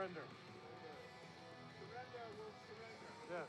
surrender. Surrender will surrender. Yes.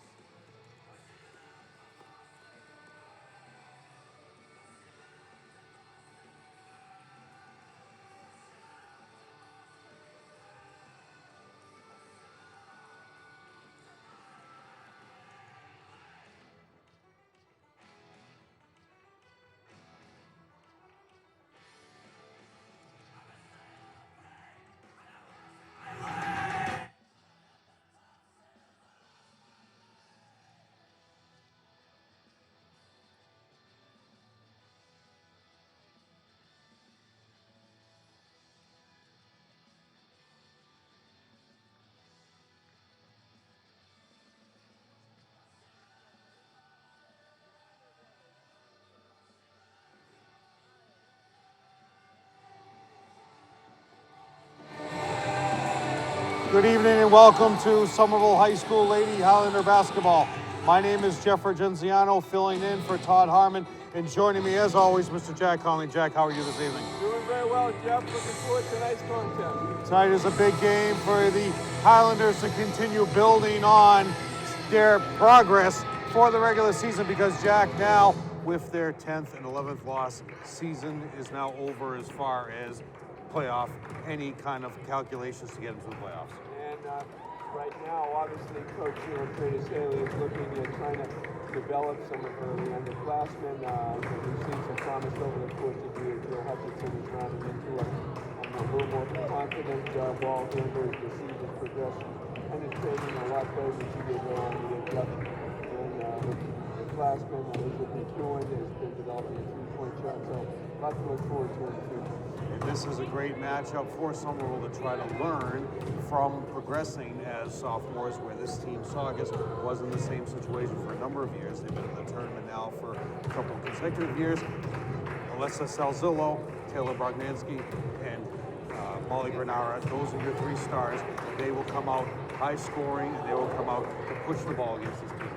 Good evening and welcome to Somerville High School Lady Highlander basketball. My name is Jeff Regenziano, filling in for Todd Harmon, and joining me as always, Mr. Jack Conley. Jack, how are you this evening? Doing very well, Jeff. Looking forward to tonight's contest. Tonight is a big game for the Highlanders to continue building on their progress for the regular season, because Jack, now with their 10th and 11th loss, season is now over as far as playoff, any kind of calculations to get into the playoffs. And right now, obviously, Coach Curtis Haley is looking at trying to develop some of the underclassmen. We've seen some promise over the course of the year. Joe Hutchinson is rounding into a little more confident ball handler as the season progresses, and is training a lot better than she did on the introduction. And the classman, Elizabeth McEwen, has been developing a three-point shot, so a lot to look forward to in the future. And this is a great matchup for Somerville to try to learn from progressing as sophomores, where this team, Saugus, was in the same situation for a number of years. They've been in the tournament now for a couple of consecutive years. Alessa Salzillo, Taylor Brognansky, and Molly Granara, those are your three stars. They will come out high scoring, and they will come out to push the ball against this team.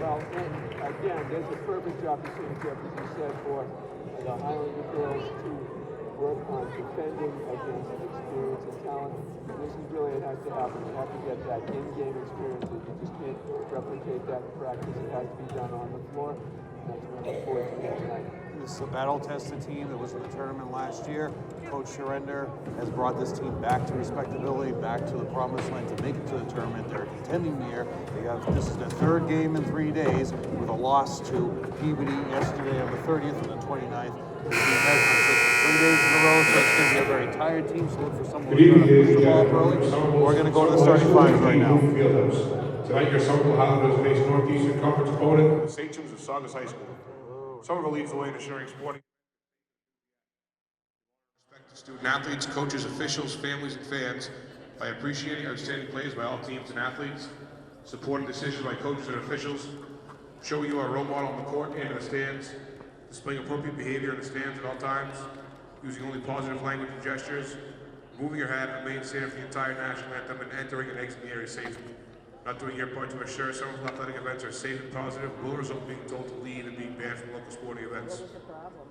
Well, and again, there's a perfect opportunity, Jeff, as you said, for the Highlander girls to work on defending against experience and talent. This is really, it has to happen. You have to get that in-game experience. You just can't replicate that in practice. It has to be done on the floor. And that's what I'm looking forward to tonight. This is a battle-tested team that was in the tournament last year. Coach Surrender has brought this team back to respectability, back to the promised land to make it to the tournament. They're a contending year. This is their third game in 3 days, with a loss to Peabody yesterday on the 30th and the 29th. The team has 3 days in a row, so it's going to be a very tired team. So look for someone who's going to push the ball early. We're going to go to the starting five right now. Tonight, your Somerville Highlanders face Northeastern Conference opponent, the Sachems of Saugus High School. Somerville leads the way in assuring sporting. Respect to student athletes, coaches, officials, families, and fans by appreciating outstanding plays by all teams and athletes, supporting decisions by coaches and officials, showing you our role model on the court and in the stands, displaying appropriate behavior in the stands at all times, using only positive language and gestures, moving your hat and remain safe for the entire national anthem, and entering and exiting the area safely. Not doing your part to assure Somerville athletic events are safe and positive will result in being told to leave and being banned from local sporting events. What is the problem?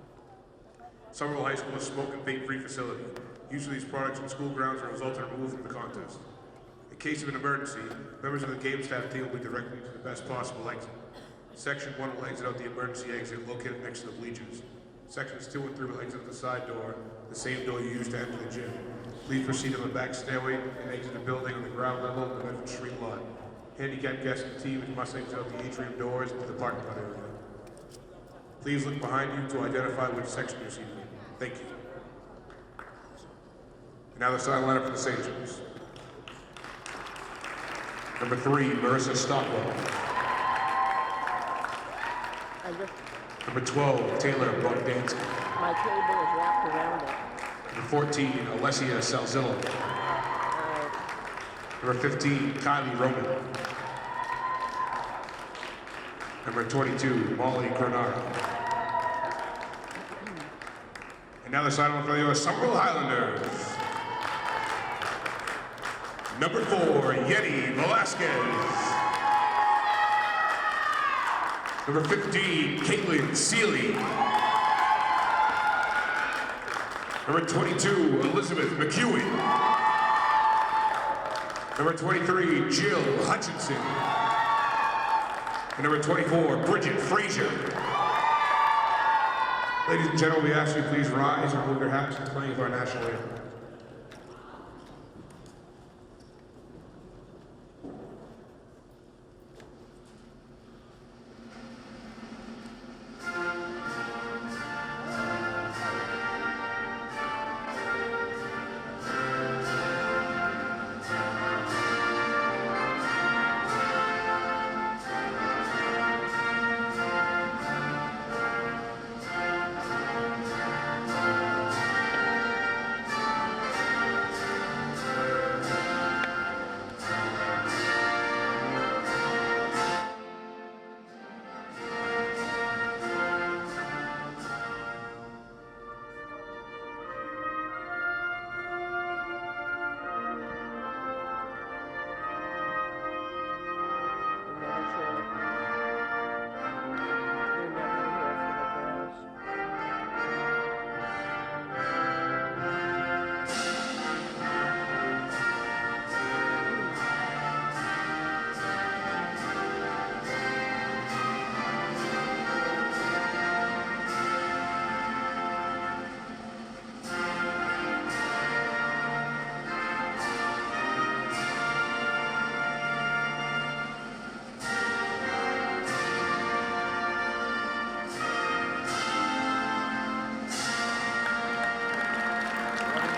Somerville High School is a smoke and vape-free facility. Use of these products in school grounds will result in removal from the contest. In case of an emergency, members of the game staff team will be directed to the best possible exit. Section 1 will exit out the emergency exit located next to the bleachers. Sections 2 and 3 will exit the side door, the same door you used to enter the gym. Please proceed on the back stairway and exit the building on the ground level of the Medford Street lot. Handicapped guests and teams must exit out the atrium doors into the parking lot area. Please look behind you to identify which section you're seated in. Thank you. And now the starting lineup for the Sachems. Number 3, Marissa Stockwell. Number 12, Taylor Brognansky. My table is wrapped around it. Number 14, Alessia Salzillo. Number 15, Kylie Roman. Number 22, Molly Granara. And now the sign-on for the Somerville Highlanders. Number 4, Yeti Velasquez. Number 15, Caitlin Seeley. Number 22, Elizabeth McEwen. Number 23, Jill Hutchinson. And number 24, Bridget Frazier. Ladies and gentlemen, we ask you please rise and move your hats and playing for our national anthem.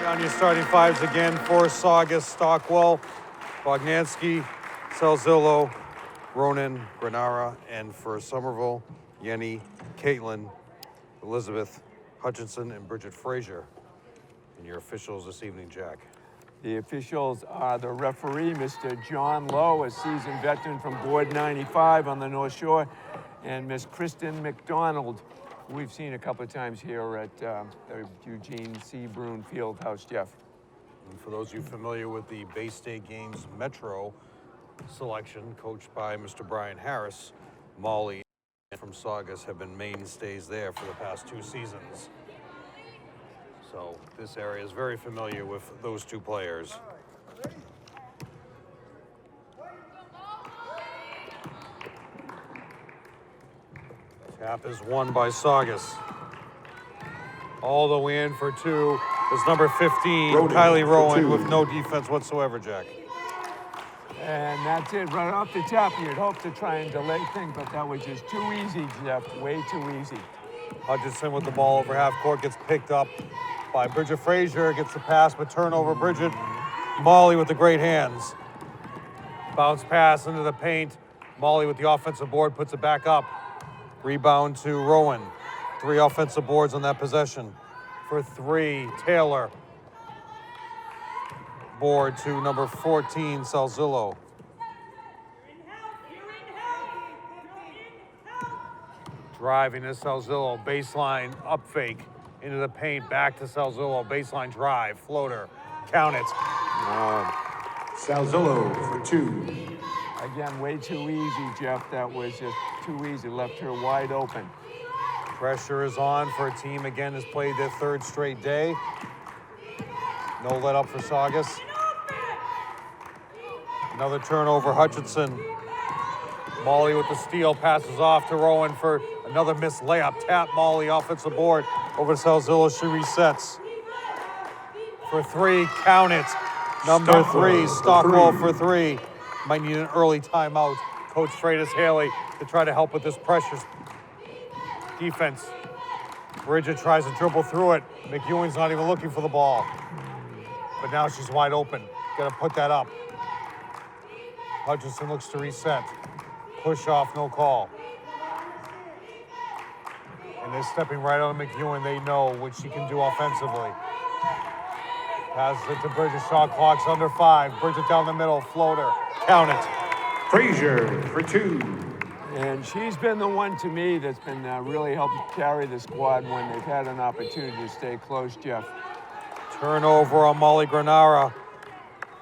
On your starting fives again for Saugus, Stockwell, Bognansky, Salzillo, Ronan, Granara, and for Somerville, Yenny, Caitlin, Elizabeth, Hutchinson, and Bridget Frazier. And your officials this evening, Jack. The officials are the referee, Mr. John Lowe, a seasoned veteran from Board 95 on the North Shore, and Miss Kristen McDonald, who we've seen a couple of times here at the Eugene C. Brune Fieldhouse, Jeff. And for those of you familiar with the Bay State Games Metro selection, coached by Mr. Brian Harris, Molly from Saugus have been mainstays there for the past 2 seasons. So this area is very familiar with those 2 players. Tap is won by Saugus. All the way in for 2 is number 15, Kylie Rowan, with no defense whatsoever, Jack. And that's it, right off the top. You'd hope to try and delay things, but that was just too easy, Jeff, way too easy. Hutchinson with the ball over half court, gets picked up by Bridget Frazier, gets the pass, but turnover, Bridget. Molly with the great hands. Bounce pass into the paint. Molly with the offensive board, puts it back up. Rebound to Rowan. 3 offensive boards on that possession. For 3, Taylor. Board to number 14, Salzillo. Driving to Salzillo, baseline, up fake, into the paint, back to Salzillo, baseline drive, floater, count it. Salzillo for 2. Again, way too easy, Jeff. That was just too easy, left her wide open. Pressure is on for a team, again, has played their 3rd straight day. No let up for Saugus. Another turnover, Hutchinson. Molly with the steal, passes off to Rowan for another missed layup. Tap Molly, offensive board, over to Salzillo, she resets. For 3, count it. Number 3, Stockwell for 3. Might need an early timeout. Coach Freitas Haley to try to help with this pressure defense. Bridget tries to dribble through it. McEwen's not even looking for the ball. But now she's wide open. Gotta put that up. Hutchinson looks to reset. Push off, no call. And they're stepping right on McEwen. They know what she can do offensively. Passes it to Bridget. Shot clock's under 5. Bridget down the middle, floater. Count it. Frazier for 2. And she's been the one to me that's been really helping carry the squad when they've had an opportunity to stay close, Jeff. Turnover on Molly Granara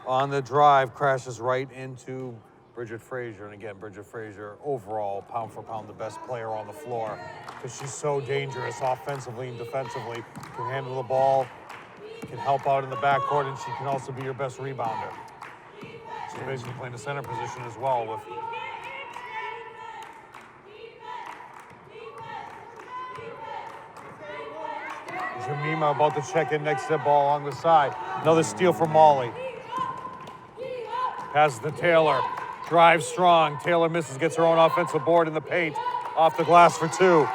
on the drive, crashes right into Bridget Frazier. And again, Bridget Frazier, overall, pound for pound, the best player on the floor because she's so dangerous offensively and defensively. Can handle the ball, can help out in the backcourt, and she can also be your best rebounder. She's basically playing the center position as well with Jemima about to check in next to the ball along the side. Another steal from Molly. Passes to Taylor. Drives strong. Taylor misses, gets her own offensive board in the paint. Off the glass for two.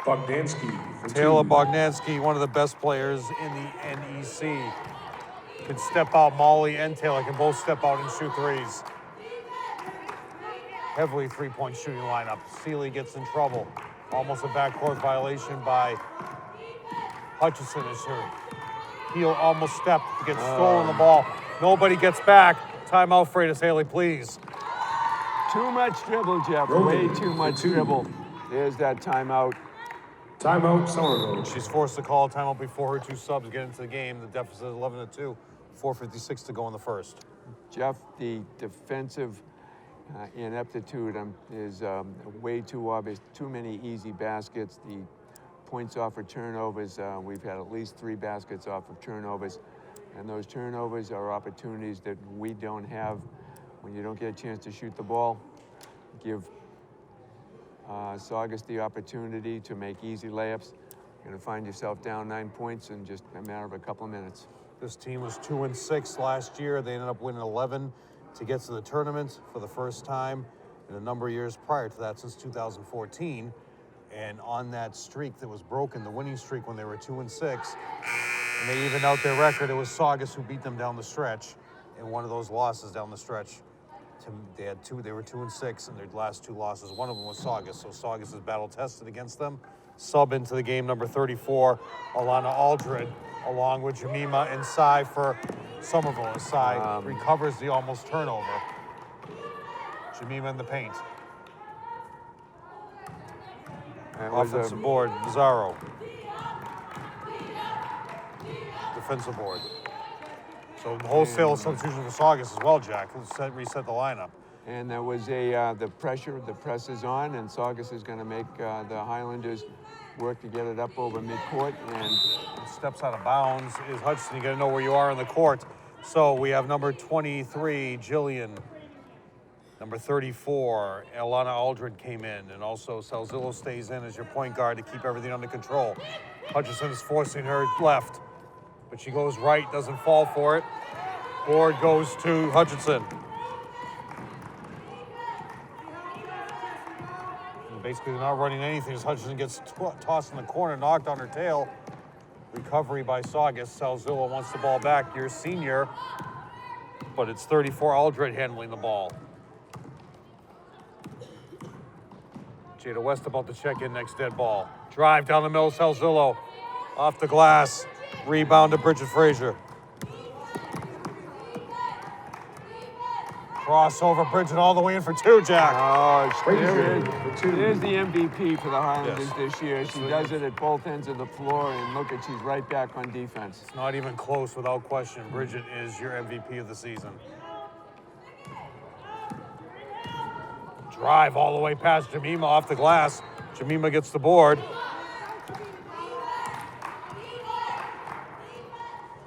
Bogdansky for Taylor two. Bogdansky, one of the best players in the NEC. Can step out. Molly and Taylor can both step out and shoot threes. Heavily three-point shooting lineup. Seeley gets in trouble. Almost a backcourt violation by Hutchinson as her heel almost stepped to get stolen the ball. Nobody gets back. Timeout, Freitas Haley, please. Too much dribble, Jeff. Way too much dribble. There's that timeout. Timeout, Somerville. She's forced to call a timeout before her two subs get into the game. The deficit is 11-2, 4:56 to go in the first. Jeff, the defensive ineptitude is way too obvious. Too many easy baskets. The points off of turnovers, we've had at least 3 baskets off of turnovers. And those turnovers are opportunities that we don't have when you don't get a chance to shoot the ball. Give Saugus the opportunity to make easy layups. You're going to find yourself down 9 points in just a matter of a couple of minutes. This team was 2-6 last year. They ended up winning 11 to get to the tournament for the first time in a number of years prior to that, since 2014. And on that streak that was broken, the winning streak when they were 2-6, and they evened out their record, it was Saugus who beat them down the stretch in one of those losses down the stretch. They were 2-6, and their last 2 losses, one of them was Saugus. So Saugus is battle tested against them. Sub into the game, number 34, Alana Aldred, along with Jemima and Sai for Somerville. Sai recovers the almost turnover. Jemima in the paint. Offensive board, Mazzaro. Defensive board. So wholesale substitution for Saugus as well, Jack. Let's reset the lineup. And there was the press is on, and Saugus is going to make the Highlanders work to get it up over midcourt. And Steps out of bounds is Hudson. You got to know where you are in the court. So we have number 23, Jillian. Number 34, Alana Aldred came in, and also Salzillo stays in as your point guard to keep everything under control. Hutchinson is forcing her left, but she goes right, doesn't fall for it. Board goes to Hutchinson. And basically, they're not running anything as Hutchinson gets tossed in the corner, knocked on her tail. Recovery by Saugus. Salzillo wants the ball back. Your senior, but it's 34 Aldred handling the ball. Jada West about to check in next dead ball. Drive down the middle, Salzillo. Off the glass. Rebound to Bridget Frazier. Crossover, Bridget all the way in for 2, Jack. oh, there's the MVP for the Highlanders this year. She does it at both ends of the floor, and look at, she's right back on defense. It's not even close without question. Bridget is your MVP of the season. Drive all the way past Jemima off the glass. Jemima gets the board.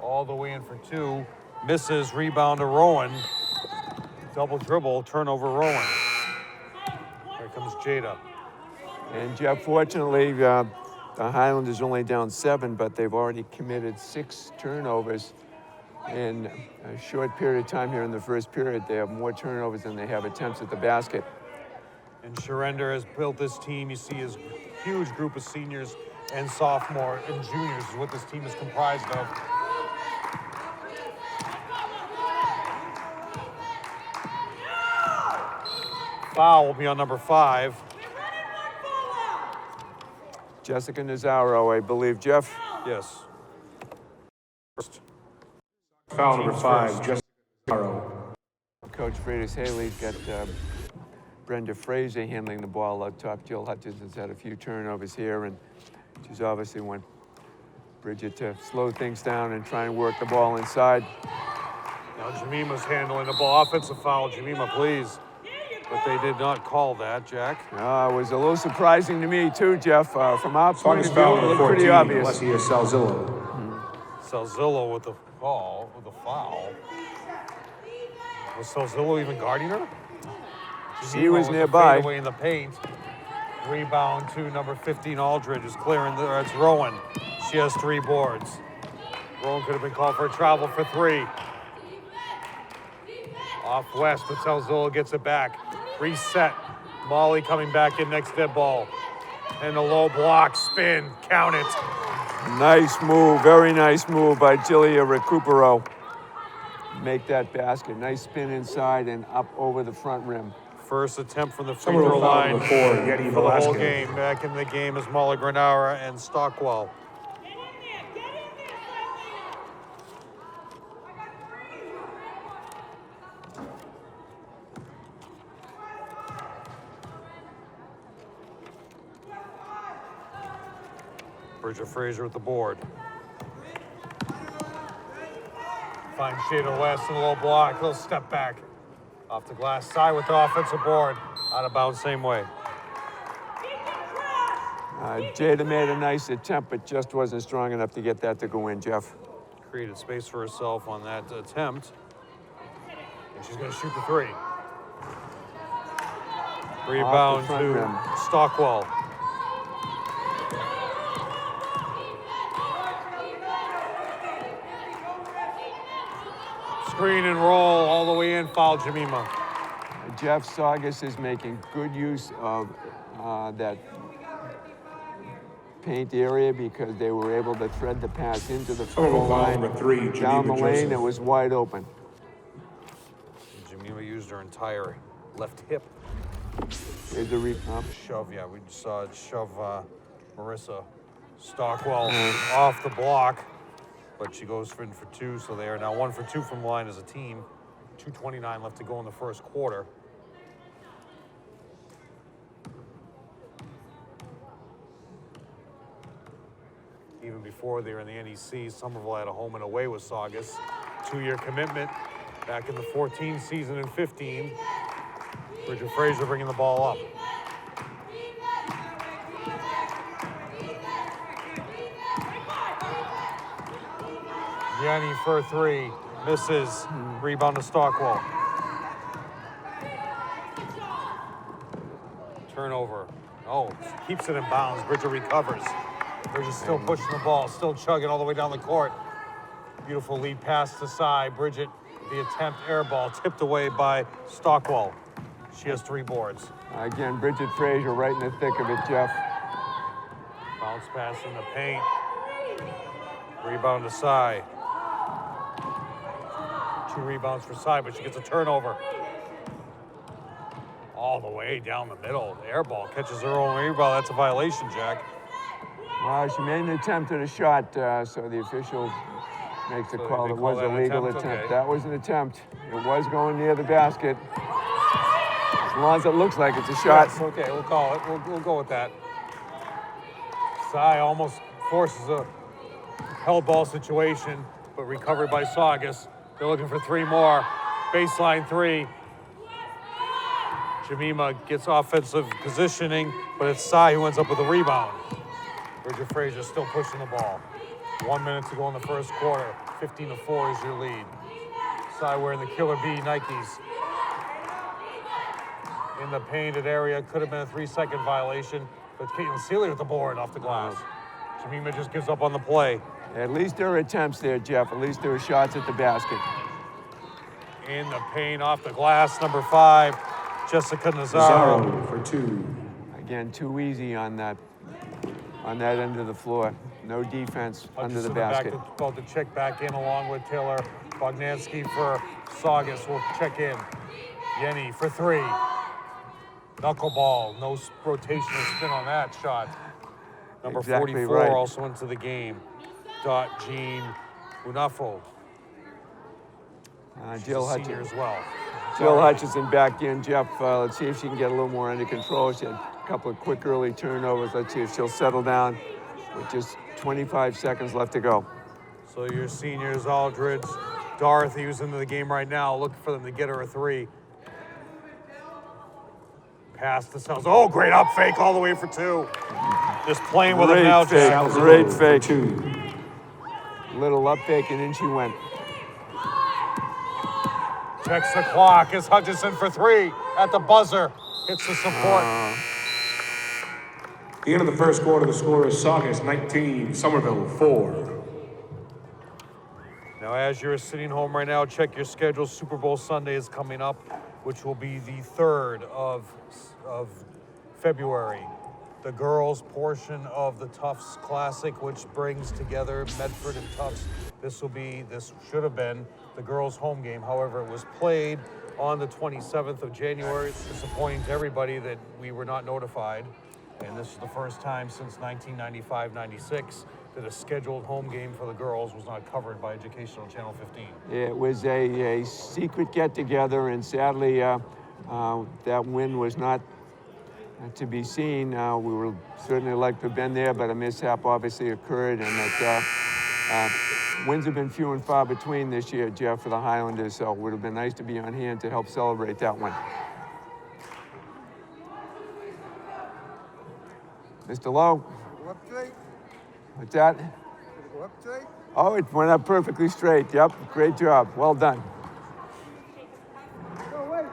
All the way in for 2. Misses, rebound to Rowan. Double dribble, turnover Rowan. Here comes Jada. And Jeff, fortunately, the Highlanders only down 7, but they've already committed 6 turnovers in a short period of time here in the first period. They have more turnovers than they have attempts at the basket. And Sharender has built this team. You see his huge group of seniors and sophomore and juniors is what this team is comprised of. Foul will be on number 5. Jessica Nazaro, I believe. Jeff? Yes. First. Foul number 5, Jessica Navarro. Coach Freitas Haley's got Brenda Frazier handling the ball up top. Jill Hutchinson's had a few turnovers here, and she's obviously want Bridget to slow things down and try and work the ball inside. Now Jemima's handling the ball. Offensive foul, Jemima, please. But they did not call that, Jack. It was a little surprising to me, too, Jeff. From our point of Saugus view, foul it number looked 14, pretty obvious. Alessia Salzillo. Salzillo with the foul. Was Somerville even guarding her? She was with the nearby. fadeaway in the paint. Rebound to number 15, Aldridge is clearing. It's Rowan. She has 3 boards. Rowan could have been called for a travel for 3. Off West, but Somerville gets it back. Reset. Molly coming back in next dead ball. And a low block, spin, count it. Nice move, very nice move by Gilia Recupero. Make that basket. Nice spin inside and up over the front rim. First attempt from the free throw line for the whole game. Back in the game is Molly Granara and Stockwell. Bridget Fraser with the board. Finds Shada West in a low block. He'll step back. Off the glass side with the offensive board. Out of bounds same way. Jada made a nice attempt, but just wasn't strong enough to get that to go in, Jeff. Created space for herself on that attempt. And she's going to shoot the 3. Rebound front to rim. Stockwell. Screen and roll all the way in, foul Jemima. Jeff Saugus is making good use of that paint area because they were able to thread the pass into the foul line. Number 3, Down the Jemima lane, Joseph. it was wide open. Jemima used her entire left hip. Here's the Shove, yeah, we saw it shove Marissa Stockwell off the block, but she goes in for 2, so they are now 1 for 2 from the line as a team. 2:29 left to go in the first quarter. Even before they were in the NEC, Somerville had a home and away with Saugus. 2-year commitment back in the 14 season and 15. Bridget Fraser bringing the ball up. Yanni for 3, misses. Rebound to Stockwell. Turnover. Oh, keeps it in bounds. Bridget recovers. Bridget's still pushing the ball, still chugging all the way down the court. Beautiful lead pass to side. Bridget, the attempt air ball, tipped away by Stockwell. She has 3 boards. Again, Bridget Fraser right in the thick of it, Jeff. Bounce pass in the paint. Rebound to Sai. 2 rebounds for Sai, but she gets a turnover. All the way down the middle. The air ball catches her own rebound. That's a violation, Jack. Well, she made an attempt at a shot, so the official makes a So call. they It call was that a an legal attempt? attempt. Okay. That was an attempt. It was going near the basket. As long as it looks like it's a shot. Yes, okay, we'll call it. We'll go with that. Sai almost forces a held ball situation, but recovered by Saugus. They're looking for 3 more. Baseline 3. Jemima gets offensive positioning, but it's Sai who ends up with a rebound. Bridget Fraser still pushing the ball. 1 minute to go in the first quarter. 15-4 is your lead. Sai wearing the Killer Bee Nikes. In the painted area, could have been a 3-second violation, but Caitlin Seeley with the board off the glass. Jemima just gives up on the play. At least there were attempts there, Jeff. At least there were shots at the basket. In the paint, off the glass, number 5, Jessica Nazaro. for 2. Again, too easy on that end of the floor. No defense under the basket. About to check back in along with Taylor Bognansky for Saugus. Will check in. Yenny for 3. Knuckleball, no rotational spin on that shot. Number Exactly 44 right. also into the game. Jean Unafo. Jill Senior Hutchinson. as well. Jill Hutchinson back in, Jeff. Let's see if she can get a little more under control. She had a couple of quick early turnovers. Let's see if she'll settle down with just 25 seconds left to go. So your seniors, Aldridge, Dorothy, who's into the game right now, looking for them to get her a 3. Pass to Sells. Oh, great up fake all the way for 2. Just playing with them now. Great fake. Little up fake, and in she went. Checks the clock. It's Hutchinson for three at the buzzer. Hits the support. The end of the first quarter, the score is Saugus 19, Somerville 4. Now, as you're sitting home right now, check your schedule. Super Bowl Sunday is coming up, which will be the 3rd of February. The girls' portion of the Tufts Classic, which brings together Medford and Tufts. This should have been the girls' home game. However, it was played on the 27th of January. It's disappointing to everybody that we were not notified. And this is the first time since 1995-96 that a scheduled home game for the girls was not covered by Educational Channel 15. It was a secret get-together, and sadly, that win was not to be seen. We would certainly like to have been there, but a mishap obviously occurred, and that wins have been few and far between this year, Jeff, for the Highlanders, so it would have been nice to be on hand to help celebrate that one. Mr. Lowe? Go up straight. What's that? Go up straight. Oh, it went up perfectly straight. Yep, great job. Well done. No, wait.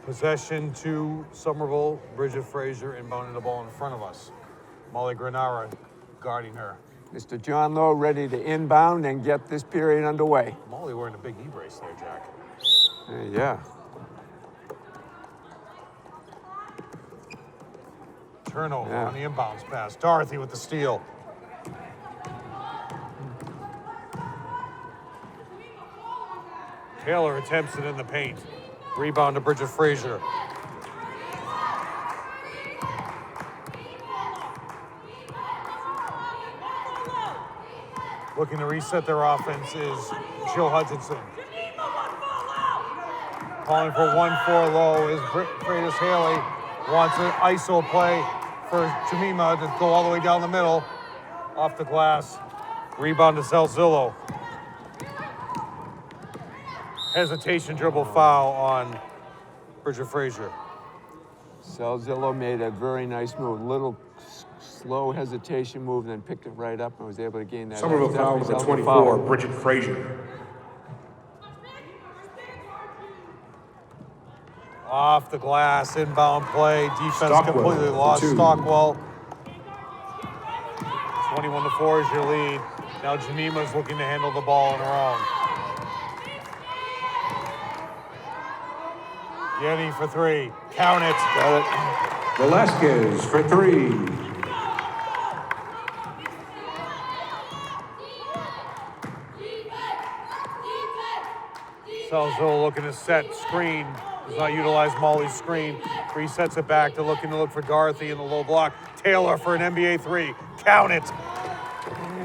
Possession to Somerville. Bridget Frazier inbounding the ball in front of us. Molly Granara guarding her. Mr. John Lowe ready to inbound and get this period underway. Molly wearing a big knee brace there, Jack. Yeah. Turnover on the inbounds pass. Dorothy with the steal. Taylor attempts it in the paint. Rebound to Bridget Frazier. Looking to reset their offense is Jill Hutchinson. Calling for 1-4 low is Freitas Haley. Wants an ISO play for Jemima to go all the way down the middle. Off the glass. Rebound to Salzillo. Hesitation dribble foul on Bridget Frazier. Salzillo made a very nice move. Little slow hesitation move, then picked it right up and was able to gain that. Somerville foul number 24, Bridget Frazier. Off the glass, inbound play. Defense Stockwell completely lost. for two. Stockwell. 21-4 is your lead. Now Jemima's looking to handle the ball on her own. Yenny for three. Count it. Got it. Velasquez for three. Salzillo looking to set screen. Does not utilize Molly's screen. Resets it back to look for Dorothy in the low block. Taylor for an NBA three. Count it.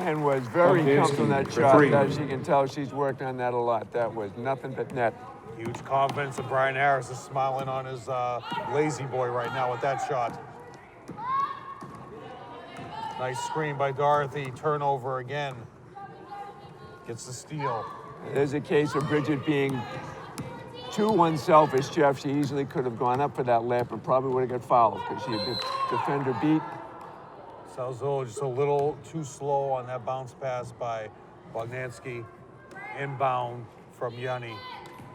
And was very Bogdansky comfortable in that for shot. three. As you can tell, she's worked on that a lot. That was nothing but net. Huge confidence, and Brian Harris is smiling on his lazy boy right now with that shot. Nice screen by Dorothy. Turnover again. Gets the steal. There's a case of Bridget being too unselfish, Jeff. She easily could have gone up for that layup and probably would have got fouled because she had the defender beat. Salzillo just a little too slow on that bounce pass by Bogdansky. Inbound from Yanni.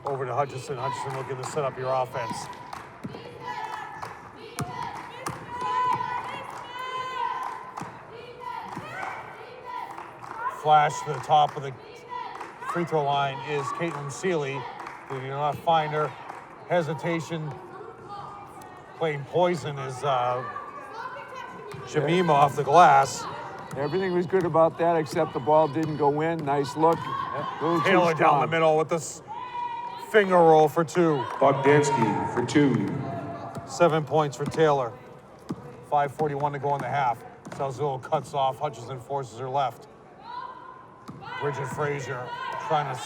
Over to Hutchinson. Hutchinson looking to set up your offense. Flash to the top of the free throw line is Caitlin Seeley. They do not find her. Hesitation. Playing poison is Jemima off the glass. Everything was good about that except the ball didn't go in. Nice look. Taylor down the middle with this finger roll for two. Bogdansky for two. 7 points for Taylor. 5:41 to go in the half. Salzillo cuts off. Hutchinson forces her left. Bridget Frazier trying to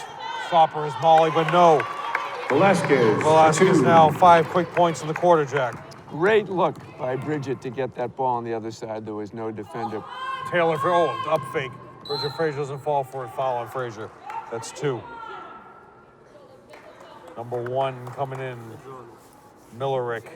stop her as Molly, but no. Velasquez for two. Now 5 quick points in the quarter, Jack. Great look by Bridget to get that ball on the other side. There was no defender. Taylor for, up fake. Bridget Frazier doesn't fall for it. Foul on Frazier. That's two. Number one coming in. Millerick.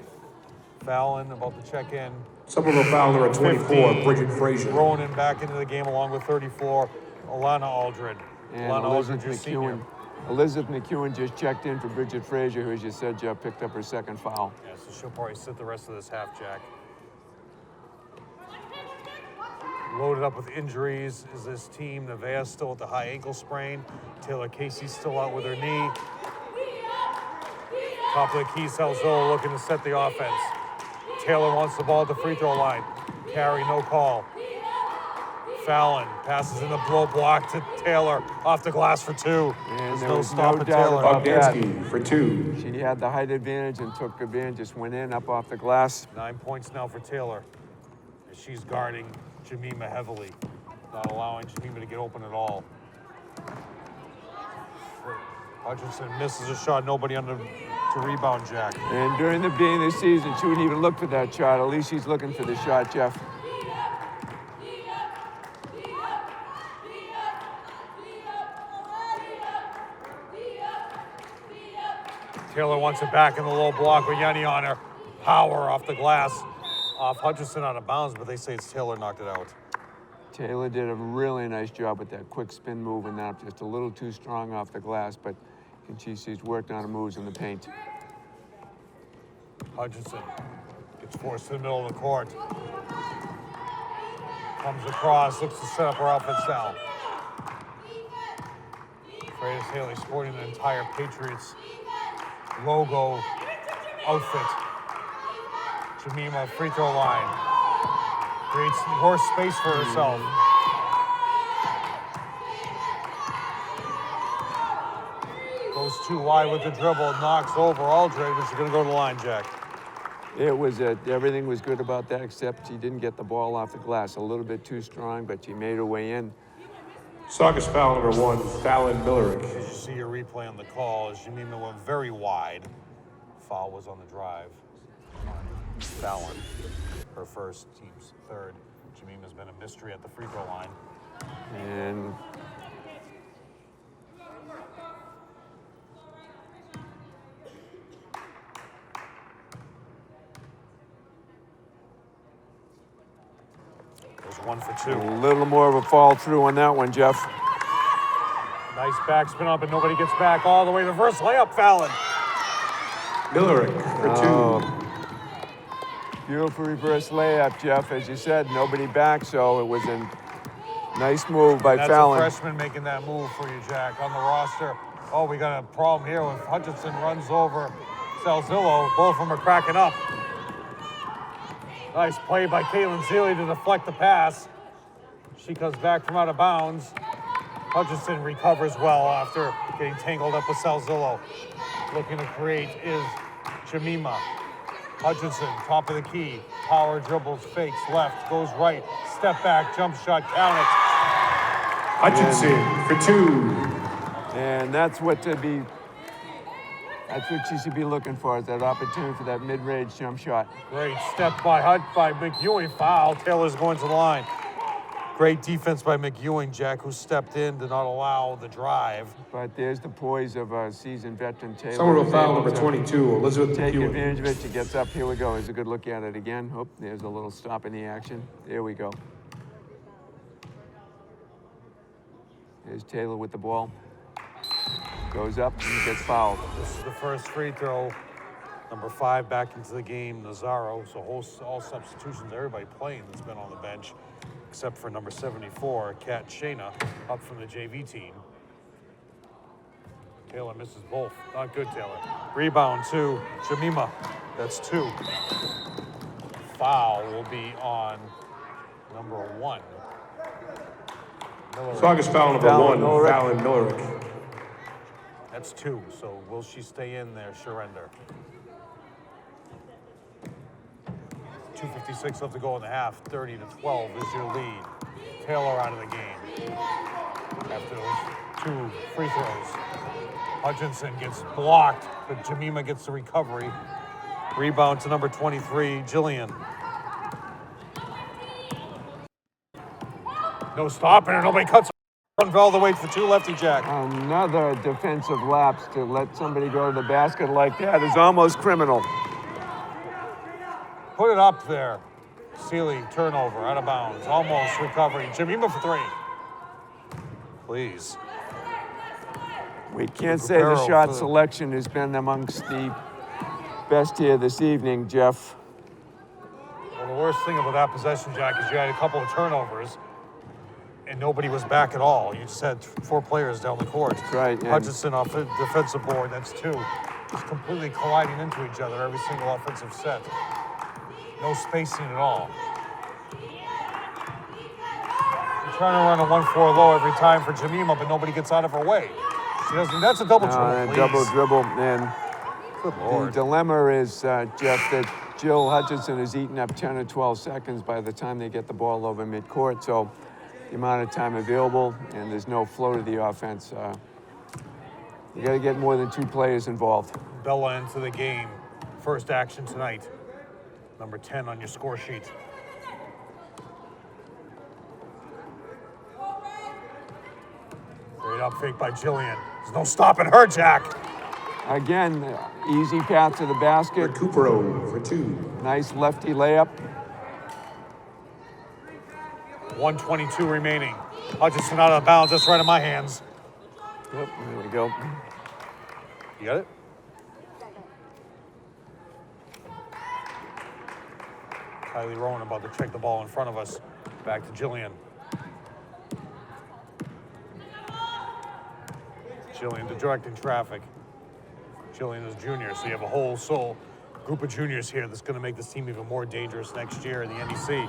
Fallon about to check in. Somerville foul number 24, 15. Bridget Frazier. Ronan back into the game along with 34. Alana Aldred. And Alana Elizabeth Aldred, your senior. McEwen Elizabeth McEwen just checked in for Bridget Frazier, who, as you said, Jeff, picked up her second foul. Yeah, so she'll probably sit the rest of this half, Jack. Loaded up with injuries is this team. Nevaeh's still with the high ankle sprain. Taylor Casey's still out with her knee. Top of the key, Salzillo looking to set the offense. Taylor wants the ball at the free throw line. Carry, no call. Fallon passes in the blow block to Taylor off the glass for two. And There's there no was stop no at doubt Taylor. about that. Bogdansky for two. She had the height advantage and took advantage, just went in up off the glass. 9 points now for Taylor. As she's guarding Jemima heavily, not allowing Jemima to get open at all. Hutchinson misses a shot, nobody under to rebound Jack. And during the beginning of the season, she wouldn't even look for that shot. At least she's looking for the shot, Jeff. Taylor wants it back in the low block with Yanni on her. Power off the glass, off Hutchinson out of bounds, but they say it's Taylor knocked it out. Taylor did a really nice job with that quick spin move and that, just a little too strong off the glass, but she's worked on her moves in the paint. Hutchinson gets forced to the middle of the court. Comes across, looks to set up her offense now. Freydis Haley sporting the entire Patriots logo outfit. Jemima free throw line. Creates more space for herself. Goes too wide with the dribble, knocks over Aldred, but she's gonna go to the line, Jack. It was everything was good about that, except she didn't get the ball off the glass. A little bit too strong, but she made her way in. Saugus foul number one, Fallon Millerick. As you see your replay on the call, as Jemima went very wide. Foul was on the drive. Fallon, her first, team's third. Jemima's been a mystery at the free throw line. And There's 1 for 2. a little more of a fall through on that one, Jeff. Nice backspin up, and nobody gets back all the way. Reverse layup, Fallon. Millerick for two. Beautiful reverse layup, Jeff. As you said, nobody back, so it was a nice move by That's Fallon. a freshman making that move for you, Jack, on the roster. Oh, we got a problem here with Hutchinson runs over Salzillo. Both of them are cracking up. Nice play by Caitlin Seeley to deflect the pass. She comes back from out of bounds. Hutchinson recovers well after getting tangled up with Salzillo. Looking to create is Jemima. Hutchinson, top of the key. Power dribbles, fakes, left, goes right. Step back, jump shot, count it. Hutchinson for two. And that's what she should be looking for, is that opportunity for that mid-range jump shot. Great step by McEwen. Foul. Taylor's going to the line. Great defense by McEwen, Jack, who stepped in to not allow the drive. But there's the poise of a seasoned veteran Taylor. Somerville who's foul able number to 22, Elizabeth take McEwen. advantage of it. She gets up. Here we go. Here's a good look at it again. Oh, there's a little stop in the action. There we go. There's Taylor with the ball. Goes up and gets fouled. This is the first free throw. Number 5 back into the game, Nazaro. So all substitutions, everybody playing that's been on the bench, except for number 74, Kat Shayna, up from the JV team. Taylor misses both. Not good, Taylor. Rebound to Jemima. That's 2. Foul will be on number 1. Saugus foul number Fallon one, Millerick. Fallon Millerick. That's 2, so will she stay in there, surrender? 2:56 left to go in the half. 30-12 is your lead. Taylor out of the game after those 2 free throws. Hutchinson gets blocked, but Jemima gets the recovery. Rebound to number 23, Jillian. No stopping her. Nobody cuts her. All the way for 2 lefty, Jack. Another defensive lapse to let somebody go to the basket like that is almost criminal. Put it up there. Seeley, turnover, out of bounds. Almost recovery. Jemima for 3. Please. We can't say the shot selection has been amongst the best here this evening, Jeff. Well, the worst thing about that possession, Jack, is you had a couple of turnovers and nobody was back at all. You just had 4 players down the court. That's right. Hutchinson off the defensive board, that's 2. Just completely colliding into each other every single offensive set. No spacing at all. You're trying to run a 1-4 low every time for Jemima, but nobody gets out of her way. She doesn't. That's a double dribble. Double dribble, and good Lord. The dilemma is, Jeff, that Jill Hutchinson has eaten up 10 or 12 seconds by the time they get the ball over midcourt. So the amount of time available, and there's no flow to the offense. You got to get more than 2 players involved. Bella into the game. First action tonight. Number 10 on your score sheet. Great up fake by Jillian. There's no stopping her, Jack. Again, easy path to the basket. Recupero for 2. Nice lefty layup. 1:22 remaining. Hutchinson out of bounds. That's right in my hands. Yep, there we go. You got it? Kylie Rowan about to check the ball in front of us. Back to Jillian. Jillian directing traffic. Jillian is junior, so you have a whole group of juniors here that's going to make this team even more dangerous next year in the NEC.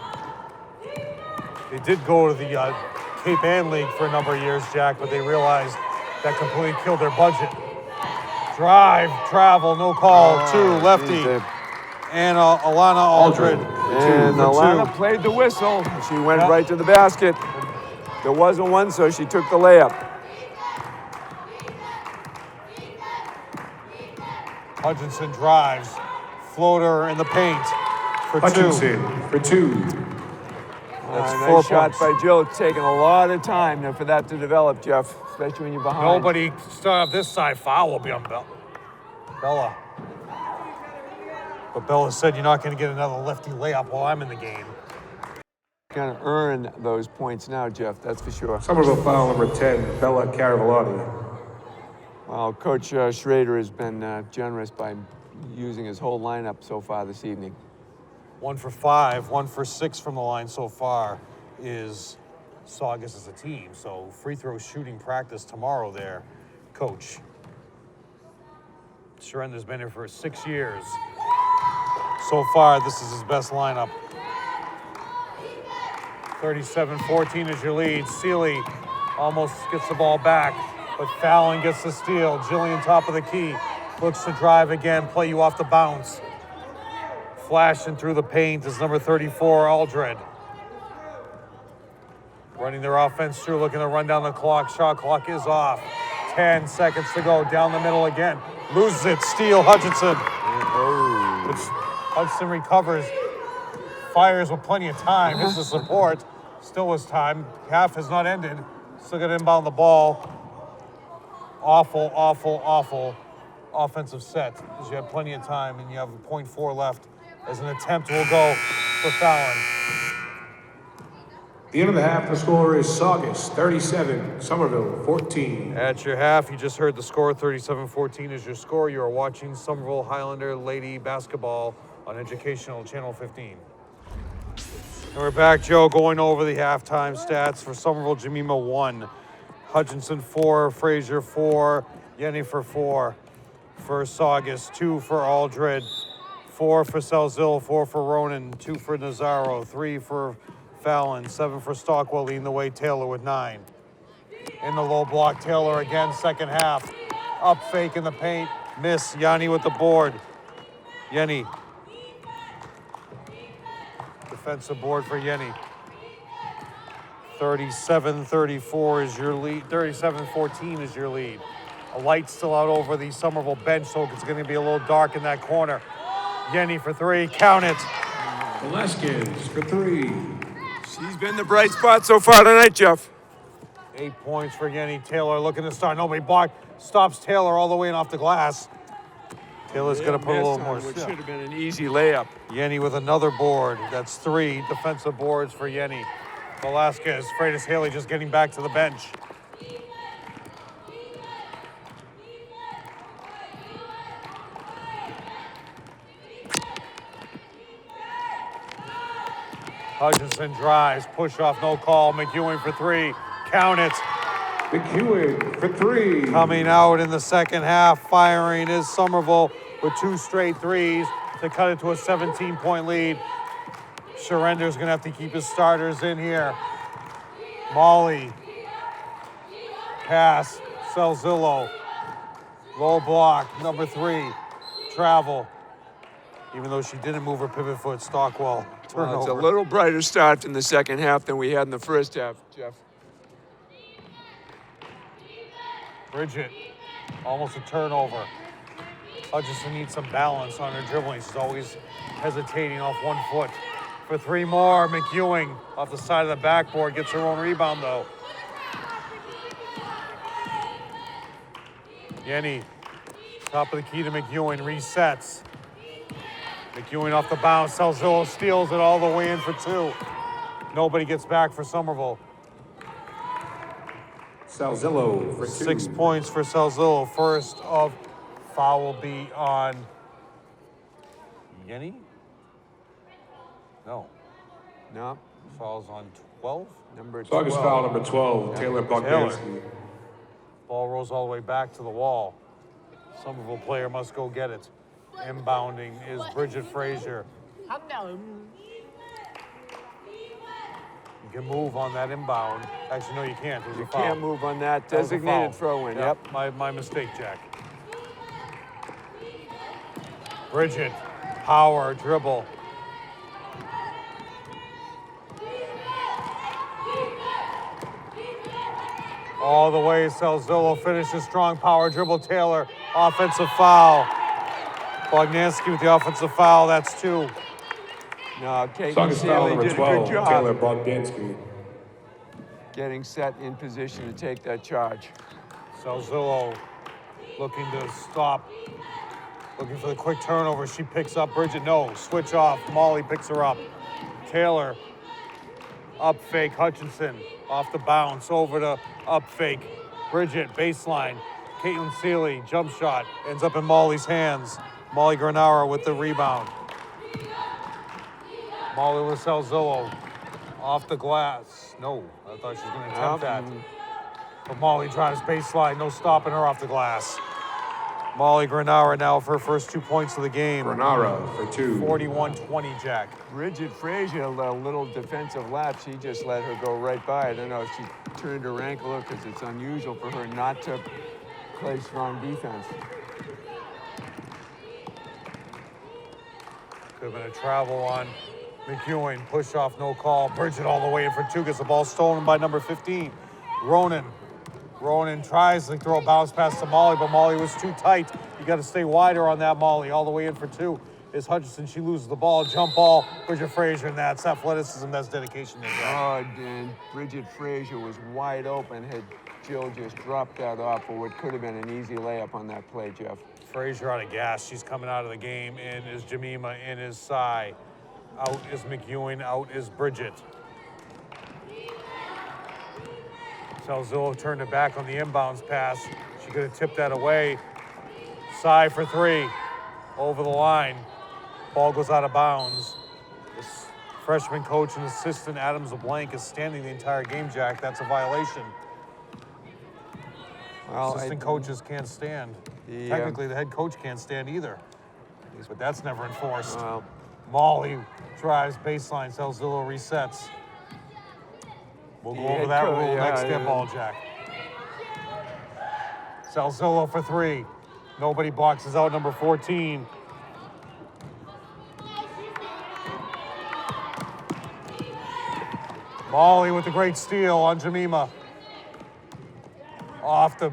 They did go to the Cape Ann League for a number of years, Jack, but they realized that completely killed their budget. Drive, travel, no call, 2, lefty. And Alana Aldred. And Alana played the whistle. She went right to the basket. There wasn't one, so she took the layup. Hutchinson drives. Floater in the paint for 2. Hutchinson for 2. That's 4 Nice shot points. by Jill. It's taken a lot of time for that to develop, Jeff, especially when you're behind. Nobody start off this side. Foul will be on Bella. But Bella said you're not going to get another lefty layup while I'm in the game. Going to earn those points now, Jeff, that's for sure. Somerville foul number 10, Bella Caravalotti. Well, Coach Schrader has been generous by using his whole lineup so far this evening. 1 for 5, 1 for 6 from the line so far is Saugus as a team. So free throw shooting practice tomorrow there, Coach. Sharenda's been here for 6 years. So far, this is his best lineup. 37-14 is your lead. Seeley almost gets the ball back, but Fallon gets the steal. Jillian top of the key. Looks to drive again, play you off the bounce. Flashing through the paint is number 34, Aldred. Running their offense through, looking to run down the clock. Shot clock is off. 10 seconds to go, down the middle again. Loses it, steal, Hutchinson. Hudson recovers, fires with plenty of time, hits the support. Still has time, half has not ended. Still got to inbound the ball. Awful, awful, awful offensive set, because you have plenty of time and you have 0.4 left as an attempt will go for Fallon. The end of the half, the score is Saugus 37, Somerville 14. At your half, you just heard the score, 37-14 is your score. You are watching Somerville Highlander Lady Basketball on Educational Channel 15. And we're back, Joe, going over the halftime stats for Somerville. Jemima 1, Hutchinson 4, Frazier 4, Yenny for 4. For Saugus, 2 for Aldred, 4 for Salzil, 4 for Ronan, 2 for Nazaro, 3 for Fallon, 7 for Stockwell, leading the way Taylor with 9. In the low block, Taylor again, second half. Up fake in the paint, miss, Yanni with the board. Yenny. Defensive board for Yenny. 37-34 is your lead, 37-14 is your lead. A light still out over the Somerville bench, so it's going to be a little dark in that corner. Yenny for 3, count it. Velasquez for 3. She's been the bright spot so far tonight, Jeff. 8 points for Yenny. Taylor looking to start. Nobody blocked. Stops Taylor all the way and off the glass. Taylor's going to put a little more. Which should have been an easy layup. Yenny with another board. That's 3 defensive boards for Yenny. Velasquez, Freitas Haley just getting back to the bench. Hutchinson drives, push off, no call. McEwing for three. Count it. McEwing for three. Coming out in the second half, firing is Somerville with 2 straight threes to cut it to a 17-point lead. Surrender's gonna have to keep his starters in here. Molly. Pass. Salzillo. Low block. Number 3. Travel. Even though she didn't move her pivot foot, Stockwell. Turnover. Well, it's a little brighter start in the second half than we had in the first half, Jeff. Bridget. Almost a turnover. Hutchinson needs some balance on her dribbling. She's always hesitating off one foot. For 3 more, McEwing off the side of the backboard, gets her own rebound though. Yenny, top of the key to McEwing, resets. McEwing off the bounce, Salzillo steals it all the way in for 2. Nobody gets back for Somerville. Salzillo for 2. 6 points for Salzillo. First of foul will be on Yenny? No. No, Foul's on 12. number Saugus 12. foul number 12, Taylor Bogdansky. Ball rolls all the way back to the wall. Somerville player must go get it. Inbounding is Bridget Frazier. You can move on that inbound. Actually, no, you can't. There's You a foul. can't move on that That was a designated foul. throw-in. Yep, Yep. my mistake, Jack. Bridget, power, dribble. All the way, Salzillo finishes strong power dribble. Taylor, offensive foul. Bogdansky with the offensive foul. That's 2. No, Kate Saugus foul Sealy number did a 12, good job Taylor Bogdansky. getting set in position to take that charge. Salzillo looking to stop. Looking for the quick turnover. She picks up Bridget. No, switch off. Molly picks her up. Taylor, up fake. Hutchinson off the bounce, over to up fake. Bridget, baseline. Caitlin Seeley, jump shot, ends up in Molly's hands. Molly Granara with the rebound. Molly with Salzillo, off the glass. No, I thought she was going to attempt that. But Molly drives baseline, no stopping her off the glass. Molly Granara now for her first 2 points of the game. Granara for 2. 41-20, Jack. Bridget Frazier, a little defensive lapse. She just let her go right by. I don't know if she turned her ankle because it's unusual for her not to play strong defense. Could have been a travel on McEwing. Push off, no call. Bridget all the way in for 2. Gets the ball stolen by number 15. Ronan tries to throw a bounce pass to Molly, but Molly was too tight. You got to stay wider on that, Molly. All the way in for 2 is Hutchinson. She loses the ball. Jump ball. Bridget Frazier, and that's athleticism. That's dedication. Oh, and Bridget Frazier was wide open. Had Jill just dropped that off for what could have been an easy layup on that play, Jeff. Frazier out of gas. She's coming out of the game. In is Jemima. In is Cy. Out is McEwing. Out is Bridget. Salzillo turned it back on the inbounds pass. She could have tipped that away. Cy for 3. Over the line. Ball goes out of bounds. This freshman coach and assistant Adams LeBlanc is standing the entire game, Jack. That's a violation. Well, Assistant coaches can't stand. Technically, the head coach can't stand either. But that's never enforced. Well, Molly drives baseline. Salzillo resets. We'll go over that rule next step ball, Jack. Salzillo for 3. Nobody boxes out number 14. Molly with the great steal on Jemima. Off the...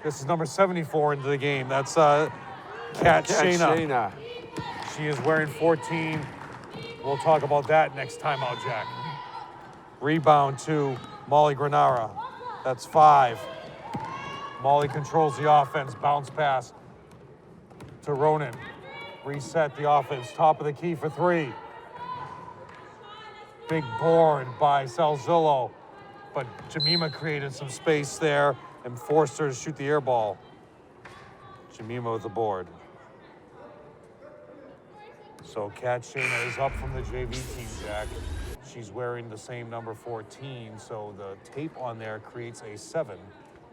This is number 74 into the game. That's Kat Shayna. She is wearing 14. We'll talk about that next time out, Jack. Rebound to Molly Granara. That's 5. Molly controls the offense. Bounce pass to Ronan. Reset the offense. Top of the key for 3. Big board by Salzillo. But Jemima created some space there and forced her to shoot the air ball. Jemima with the board. So Kat Shayna is up from the JV team, Jack. She's wearing the same number 14, so the tape on there creates a 7,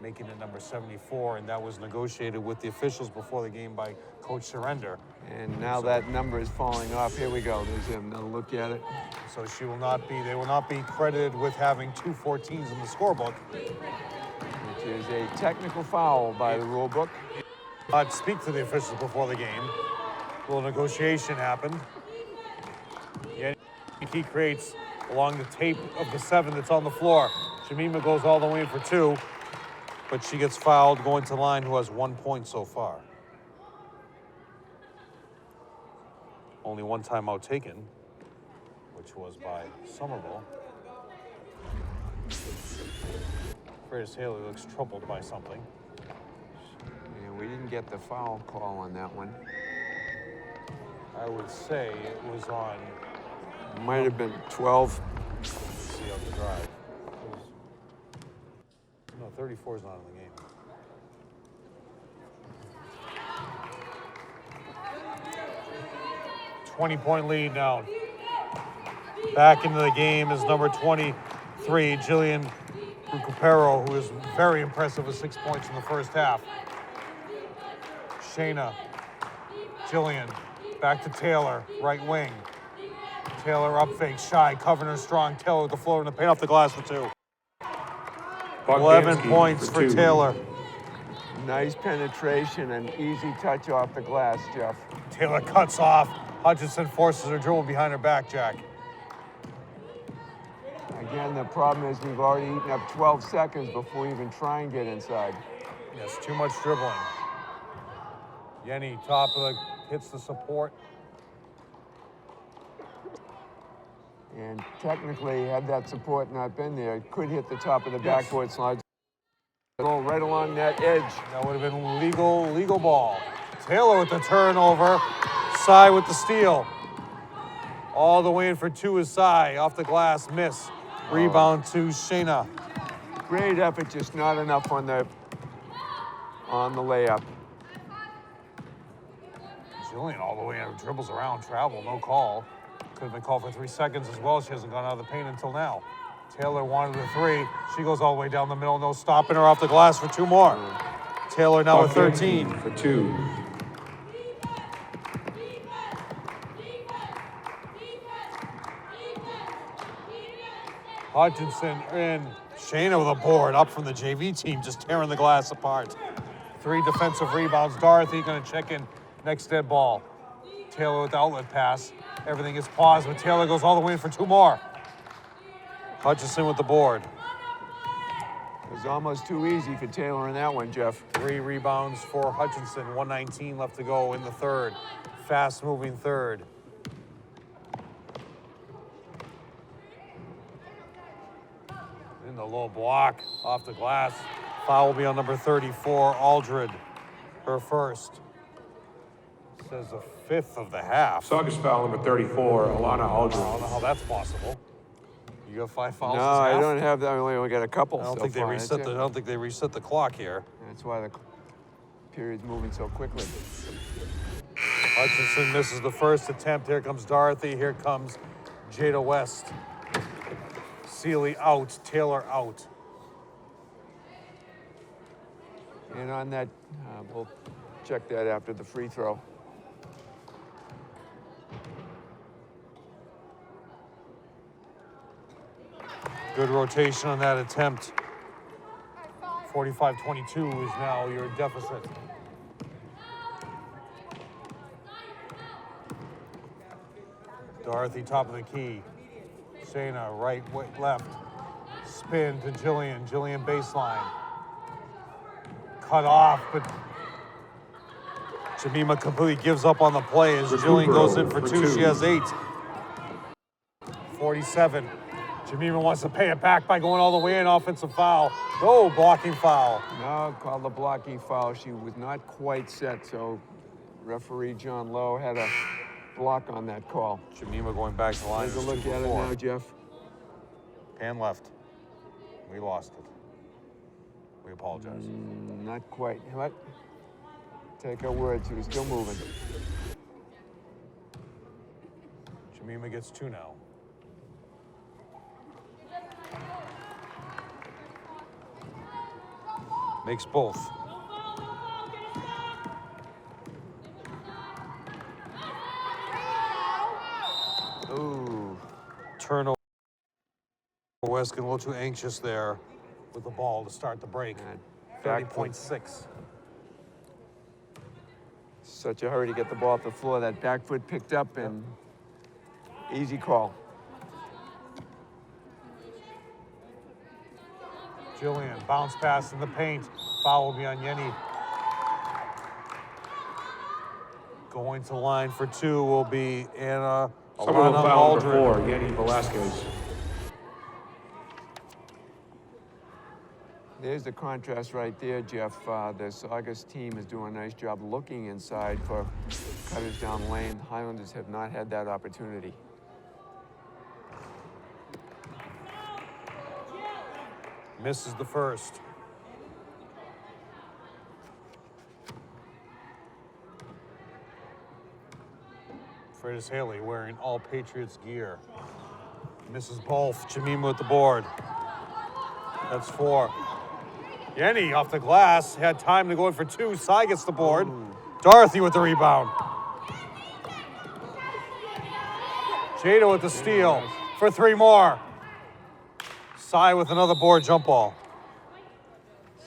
making it number 74, and that was negotiated with the officials before the game by Coach Surrender. And now that number is falling off. Here we go. There's another look at it. So they will not be credited with having 2 14s in the scorebook. Which is a technical foul by the rule book. I'd speak to the officials before the game. A little negotiation happened. He creates along the tape of the 7 that's on the floor. Shamima goes all the way in for 2, but she gets fouled going to the line, who has 1 point so far. Only 1 timeout taken, which was by Somerville. Freya Haley looks troubled by something. Yeah, we didn't get the foul call on that one. I would say it was on. Might have been 12. Let's see on the drive. No, 34 is not in the game. .20 lead now. Back into the game is number 23, Jillian Recupero, who is very impressive with 6 points in the first half. Shayna, Jillian, back to Taylor, right wing. Taylor up fake, shy, covering her strong. Taylor with the floor in the paint off the glass for 2. 11 points for 2. Taylor. Nice penetration and easy touch off the glass, Jeff. Taylor cuts off. Hutchinson forces her dribble behind her back, Jack. Again, the problem is we've already eaten up 12 seconds before we even try and get inside. Yes, too much dribbling. Yenny, top of the, hits the support. And technically, had that support not been there, it could hit the top of the backboard slide. Go right along that edge. That would have been legal ball. Taylor with the turnover. Sai with the steal. All the way in for 2 is Sai. Off the glass, miss. Rebound to Shayna. Great effort, just not enough on the layup. Jillian all the way in, dribbles around, travel, no call. Could have been called for 3 seconds as well. She hasn't gone out of the paint until now. Taylor wanted the 3. She goes all the way down the middle, no stopping her off the glass for 2 more. Taylor now with 13. For 2. Hutchinson in. Shayna with a board up from the JV team, just tearing the glass apart. 3 defensive rebounds. Dorothy gonna check in next dead ball. Taylor with the outlet pass. Everything is paused, but Taylor goes all the way in for 2 more. Hutchinson with the board. It was almost too easy for Taylor in that one, Jeff. 3 rebounds for Hutchinson. 1:19 left to go in the third. Fast-moving third. In the low block, off the glass. Foul will be on number 34, Aldred. Her first. Says the 5th of the half. Saugus foul number 34, Alana Aldridge. I don't know how that's possible. You got 5 fouls No, this half? I don't have that. I only got a couple. I don't so think they far. reset That's the. it. I don't think they reset the clock here. That's why the period's moving so quickly. Hutchinson misses the first attempt. Here comes Dorothy. Here comes Jada West. Seeley out. Taylor out. And on that, we'll check that after the free throw. Good rotation on that attempt. 45-22 is now your deficit. Dorothy, top of the key. Shayna, right, left. Spin to Jillian. Jillian baseline. Cut off, but Jemima completely gives up on the play as Jillian goes in for 2. She has 8. 47. Jemima wants to pay it back by going all the way in. Offensive foul. No, blocking foul. No, called the blocking foul. She was not quite set, so referee John Lowe had a block on that call. Jemima going back to the line. Take a look at it now, Jeff. Pan left. We lost it. We apologize. Not quite. What? Take our word. She was still moving. Jemima gets 2 now. Makes both. Ooh. Turnover. West getting a little too anxious there with the ball to start the break. Back foot. 30.6. Such a hurry to get the ball off the floor. That back foot picked up and easy call. Jillian, bounce pass in the paint. Foul will be on Yenny. Going to line for 2 will be Anna Somerville Alana foul number Aldred. 4, Yenny Velasquez. There's the contrast right there, Jeff. The Saugus team is doing a nice job looking inside for cutters down lane. Highlanders have not had that opportunity. Misses the first. Freitas Haley wearing all Patriots gear. Misses both. Jemima with the board. That's 4. Yenny off the glass. Had time to go in for 2. Cy gets the board. Dorothy with the rebound. Jada with the steal for 3 more. Cy with another board jump ball.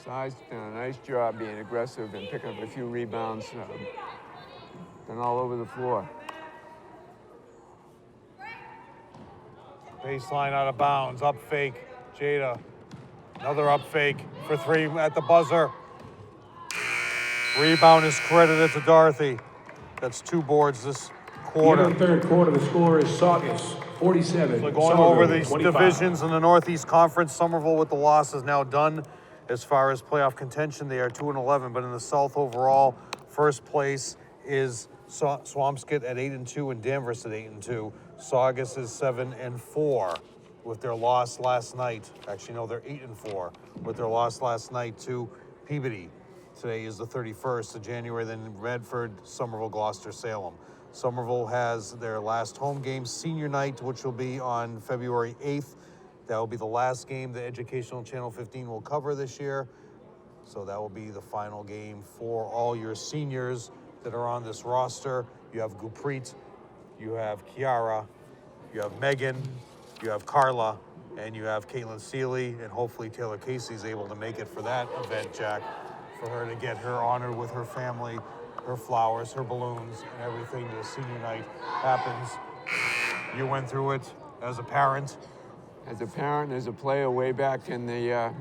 Cy's done a nice job being aggressive and picking up a few rebounds. Been all over the floor. Baseline out of bounds. Up fake. Jada. Another up fake for 3 at the buzzer. Rebound is credited to Dorothy. That's 2 boards this quarter. In the third quarter, the score is Saugus 47. So going Somerville, over these 25. divisions in the Northeast Conference, Somerville with the loss is now done as far as playoff contention. They are 2-11, but in the South overall, first place is Swampscott at 8-2 and Danvers at 8-2. Saugus is 7-4 with their loss last night. Actually, no, they're 8-4 with their loss last night to Peabody. Today is the 31st of January, then Redford, Somerville, Gloucester, Salem. Somerville has their last home game, senior night, which will be on February 8th. That will be the last game the Educational Channel 15 will cover this year. So that will be the final game for all your seniors that are on this roster. You have Guprit, you have Kiara, you have Megan, you have Carla, and you have Caitlin Seeley, and hopefully Taylor Casey's able to make it for that event, Jack, for her to get her honored with her family, her flowers, her balloons, and everything. The senior night happens. You went through it as a parent. As a parent, as a player, way back in the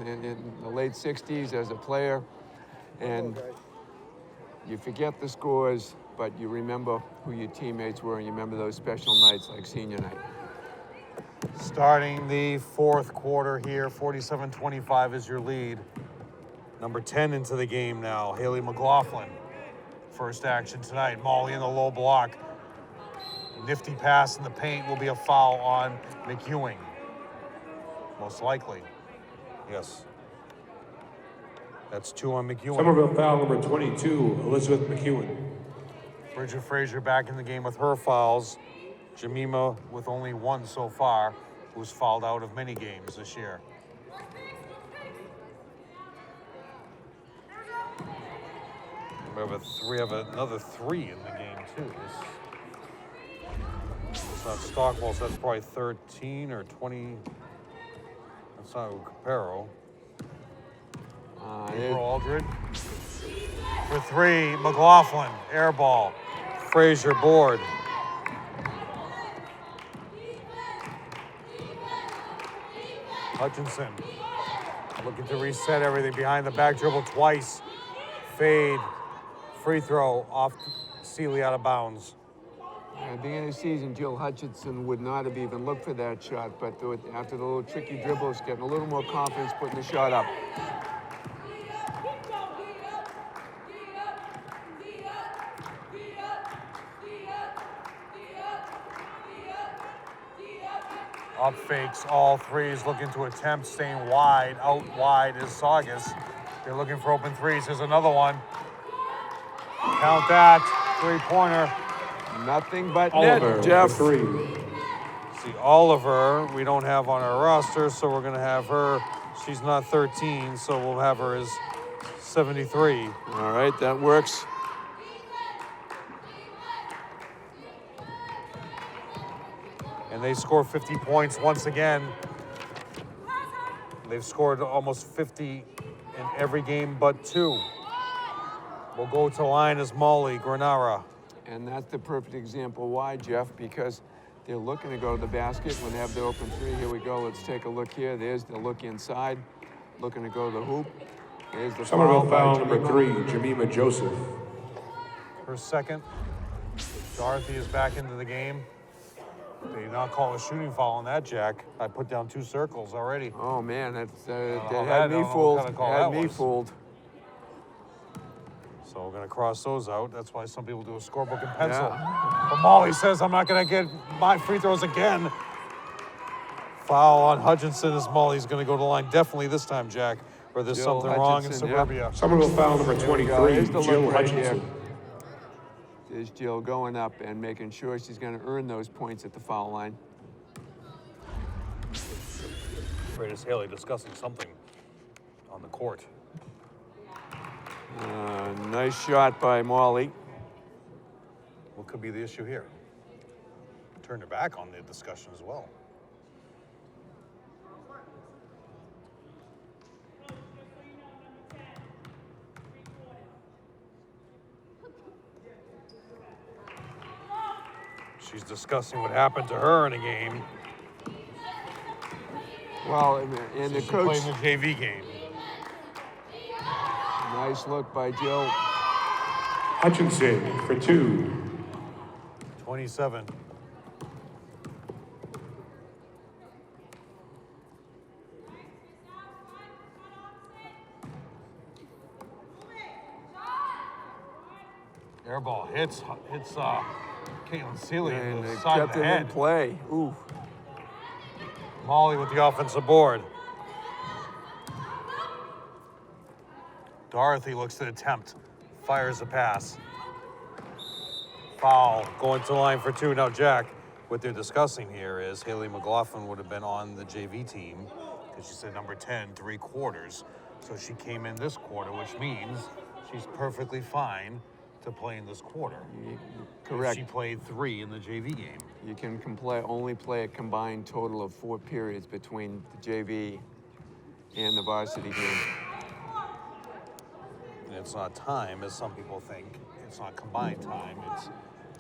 late 60s, as a player, and you forget the scores, but you remember who your teammates were, and you remember those special nights like senior night. Starting the 4th quarter here, 47-25 is your lead. Number 10 into the game now, Haley McLaughlin. First action tonight, Molly in the low block. Nifty pass in the paint will be a foul on McEwing. Most likely, yes. That's 2 on McEwing. Somerville foul number 22, Elizabeth McEwen. Bridget Frazier back in the game with her fouls. Jemima with only 1 so far, who's fouled out of many games this year. We have another 3 in the game too. It's not Stockwell, so that's probably 13 or 20. That's not Capero. April Aldred. For 3, McLaughlin, air ball. Frazier board. Hutchinson looking to reset everything behind the back dribble twice. Fade. Free throw off Seeley out of bounds. At the beginning of the season, Jill Hutchinson would not have even looked for that shot, but after the little tricky dribbles, getting a little more confidence, putting the shot up. Up fakes, all 3s looking to attempt, staying wide. Out wide is Saugus. They're looking for open 3s. Here's another one. Count that. 3-pointer. Nothing but Oliver net, Jeff. for 3. See, Oliver, we don't have on our roster, so we're going to have her. She's not 13, so we'll have her as 73. All right, that works. And they score 50 points once again. They've scored almost 50 in every game but 2. We'll go to line as Molly Granara. And that's the perfect example why, Jeff, because they're looking to go to the basket when they have the open 3. Here we go. Let's take a look here. There's the look inside, looking to go to the hoop. There's the Somerville foul by number Jemima. 3, Jemima Joseph. Her second. Dorothy is back into the game. They did not call a shooting foul on that, Jack. I put down 2 circles already. Oh man, that's that how had me fooled. kind of call Had that me was. fooled. So we're gonna cross those out. That's why some people do a scorebook and pencil. Yeah. But Molly says I'm not gonna get my free throws again. Foul on Hutchinson as Molly's gonna go to the line. Definitely this time, Jack, or there's Jill something wrong in Hutchinson, yeah. Suburbia. Somerville foul number There we go. Here's 23, the look Jill right here. Hutchinson. There's Jill going up and making sure she's going to earn those points at the foul line. Greatest Haley discussing something on the court. Nice shot by Molly. What could be the issue here? Turned her back on the discussion as well. She's discussing what happened to her in a game. Well, and the She's coach, playing the JV game. nice look by Jill. Hutchinson for 2. 27. Air ball hits Caitlin Seeley in And the they side of kept the it in head. play. Ooh. Molly with the offensive board. Dorothy looks to attempt, fires a pass. Foul, going to the line for 2. Now, Jack, what they're discussing here is Haley McLaughlin would have been on the JV team because she said number 10, 3 quarters. So she came in this quarter, which means she's perfectly fine to play in this quarter. Correct. If she played 3 in the JV game. You can only play a combined total of 4 periods between the JV and the varsity game. And it's not time, as some people think. It's not combined time. It's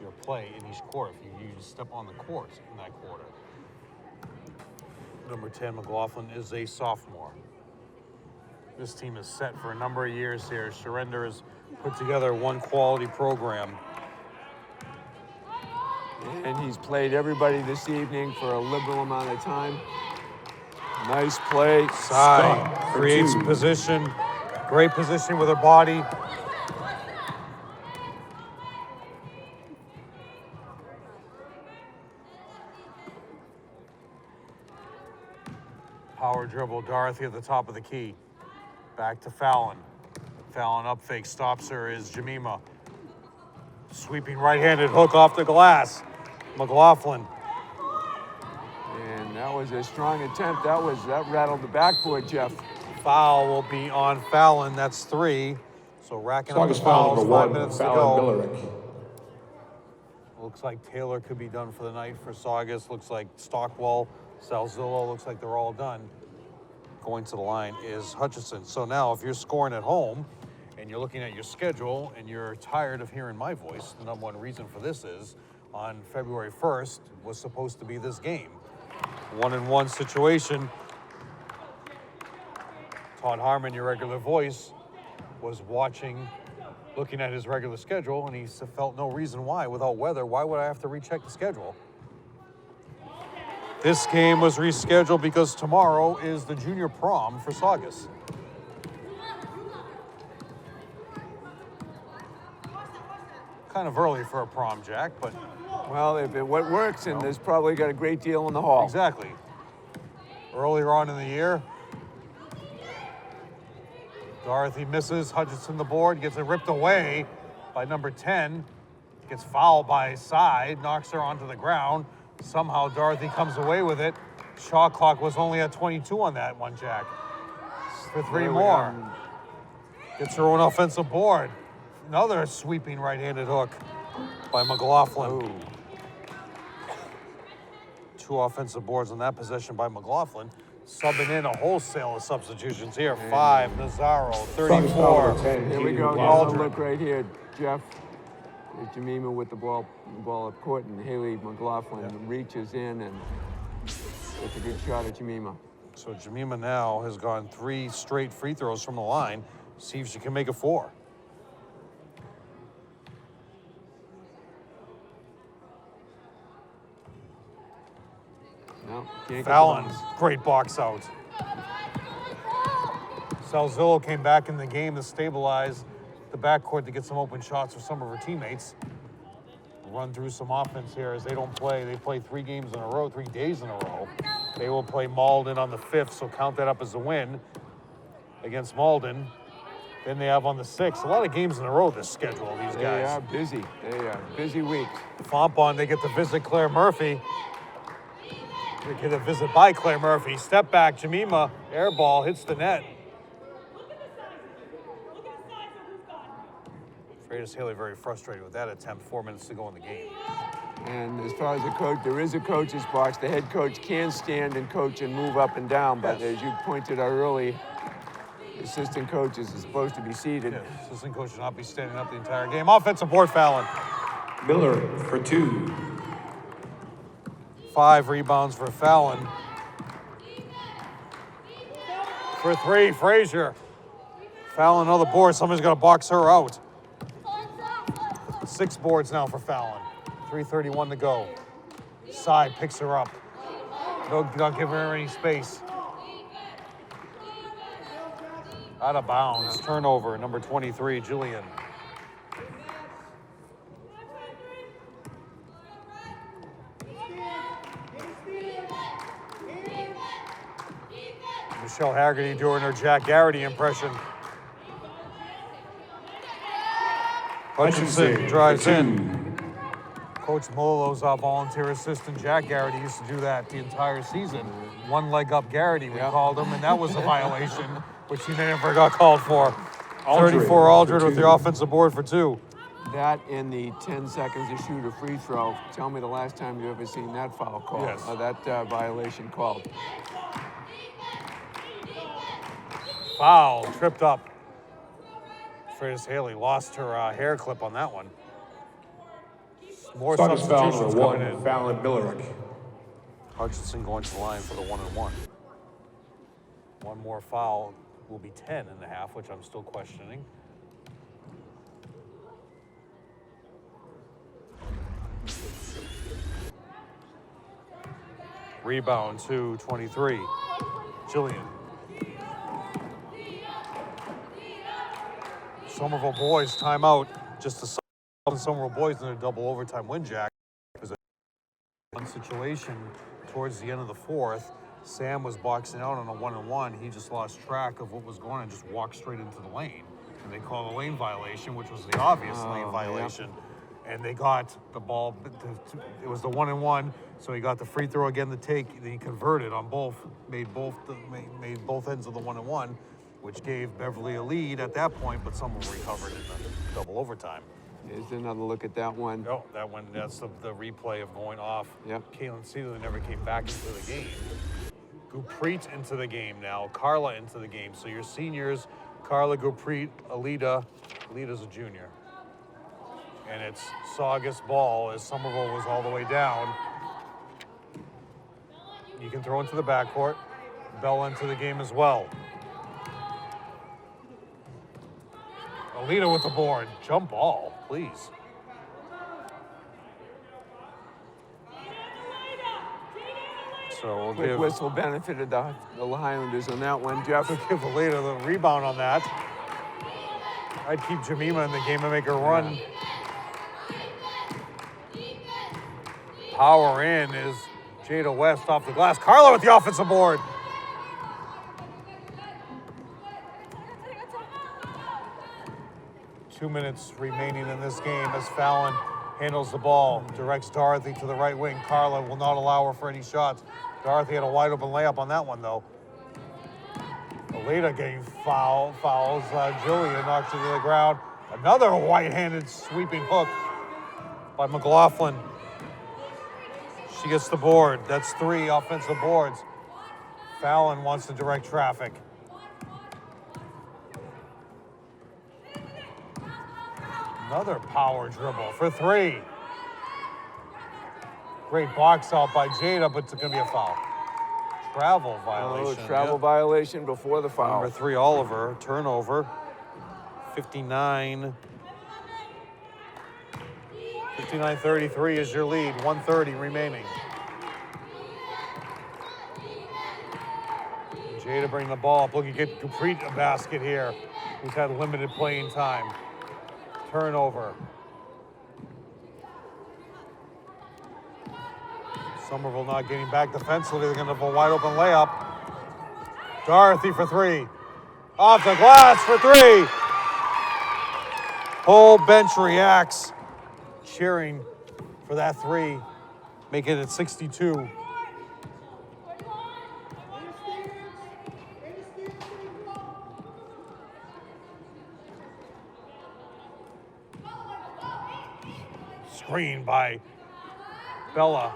your play in each quarter. If you step on the court in that quarter. Number 10, McLaughlin, is a sophomore. This team is set for a number of years here. Surrender has put together one quality program. And he's played everybody this evening for a liberal amount of time. Nice play. Sai Scott for creates 2. position. Great position with her body. Power dribble, Dorothy at the top of the key. Back to Fallon. Fallon up fake, stops her is Jemima. Sweeping right-handed hook off the glass. McLaughlin. And that was a strong attempt. That rattled the backboard, Jeff. Foul will be on Fallon, that's 3. So racking up the Saugus foul fouls, number 5 1, minutes to Fallon go. Millerick. Looks like Taylor could be done for the night for Saugus. Looks like Stockwell, Salzillo, looks like they're all done. Going to the line is Hutchinson. So now if you're scoring at home and you're looking at your schedule and you're tired of hearing my voice, the number one reason for this is on February 1st was supposed to be this game. 1-on-1 situation. Todd Harmon, your regular voice, was watching, looking at his regular schedule, and he felt no reason why. Without weather, why would I have to recheck the schedule? This game was rescheduled because tomorrow is the junior prom for Saugus. Kind of early for a prom, Jack, but Well, if it what works, and there's probably got a great deal in the hall. exactly. Earlier on in the year, Dorothy misses, Hutchinson the board, gets it ripped away by number 10, gets fouled by side, knocks her onto the ground. Somehow Dorothy comes away with it. Shot clock was only at 22 on that one, Jack. For 3 more. Gets her own offensive board. Another sweeping right-handed hook by McLaughlin. Ooh. 2 offensive boards on that possession by McLaughlin. Subbing in a wholesale of substitutions here. 5, Nazaro, Saugus foul 34. number 10, Here we Jamie go. McLaughlin. Now look right here, Jeff. There's Jemima with the ball up court, and Haley McLaughlin reaches in and gets a good shot at Jemima. So Jemima now has gone 3 straight free throws from the line. See if she can make it 4. No, can't get Fallon, the bounce. great box out. Salzillo came back in the game to stabilize the backcourt to get some open shots for some of her teammates. Run through some offense here as they don't play. They play 3 games in a row, 3 days in a row. They will play Malden on the 5th, so count that up as a win against Malden. Then they have on the 6th. A lot of games in a row this schedule, these They guys. are busy. They are busy weeks. Fompon, they get to visit Claire Murphy. They get a visit by Claire Murphy. Step back, Jemima, air ball, hits the net. Freitas Haley very frustrated with that attempt. 4 minutes to go in the game. And as far as the coach, there is a coach's box. The head coach can stand and coach and move up and down, but Yes. as you pointed out early, assistant coaches are supposed to be seated. Yeah, assistant coach should not be standing up the entire game. Offensive board, Fallon. Miller for 2. 5 rebounds for Fallon. For 3, Frazier. Fallon, another board. Somebody's got to box her out. 6 boards now for Fallon. 3:31 to go. Side picks her up. No, not giving her any space. Out of bounds. Turnover, number 23, Julian. Michelle Haggerty doing her Jack Garrity impression. Hutchinson drives in. Coach Molo's volunteer assistant Jack Garrity used to do that the entire season. One leg up Garrity, we called him, and that was a violation, which he never got called for. Aldred 34 Aldred for with the 2. offensive board for 2. That in the 10 seconds to shoot a free throw. Tell me the last time you ever seen that foul called, Yes. or that violation called. Foul, tripped up. Freitas Haley lost her hair clip on that one. More Saugus foul substitutions number coming 1, in. Fallon Millerick. Hutchinson going to the line for the 1-and-1. One more foul will be 10 and a half, which I'm still questioning. Rebound to 23. Jillian. Somerville boys timeout. Just to Somerville boys in a double overtime win, Jack. One situation towards the end of the 4th. Sam was boxing out on a 1-on-1. He just lost track of what was going on and just walked straight into the lane. And they called a lane violation, which was the obvious lane violation. And they got the ball, it was the 1-and-1, so he got the free throw again to take. He converted on both, made both ends of the 1-and-1, which gave Beverly a lead at that point, but someone recovered in the double overtime. Here's another look at that one. No, that one, that's the replay of going off. Yep. Caitlin Seeley never came back into the game. Guprit into the game now, Carla into the game. So your seniors, Carla, Guprit, Alita. Alita's a junior. And it's Saugus ball as Somerville was all the way down. You can throw into the backcourt. Bell into the game as well. Alita with the board. Jump ball, please. So we'll Quick give whistle benefited the Highlanders on that one, Jeff. give Alita the rebound on that. I'd keep Jemima in the game and make her run. Power in is Jada West off the glass. Carla with the offensive board. Two minutes remaining in this game as Fallon handles the ball, directs Dorothy to the right wing. Carla will not allow her for any shots. Dorothy had a wide open layup on that one, though. Alita getting fouls. Julia knocks it to the ground. Another white-handed sweeping hook by McLaughlin. She gets the board. That's 3 offensive boards. Fallon wants to direct traffic. Another power dribble for 3. Great box out by Jada, but it's going to be a foul. Travel violation. Travel violation before the foul. Number 3, Oliver. Turnover. 59-33 is your lead. 1:30 remaining. Jada bring the ball up. Looking to get Capri a basket here, who's had limited playing time. Turnover. Somerville not getting back defensively. They're going to have a wide open layup. Dorothy for 3. Off the glass for 3. Whole bench reacts, cheering for that 3, making it 62. Screen by Bella.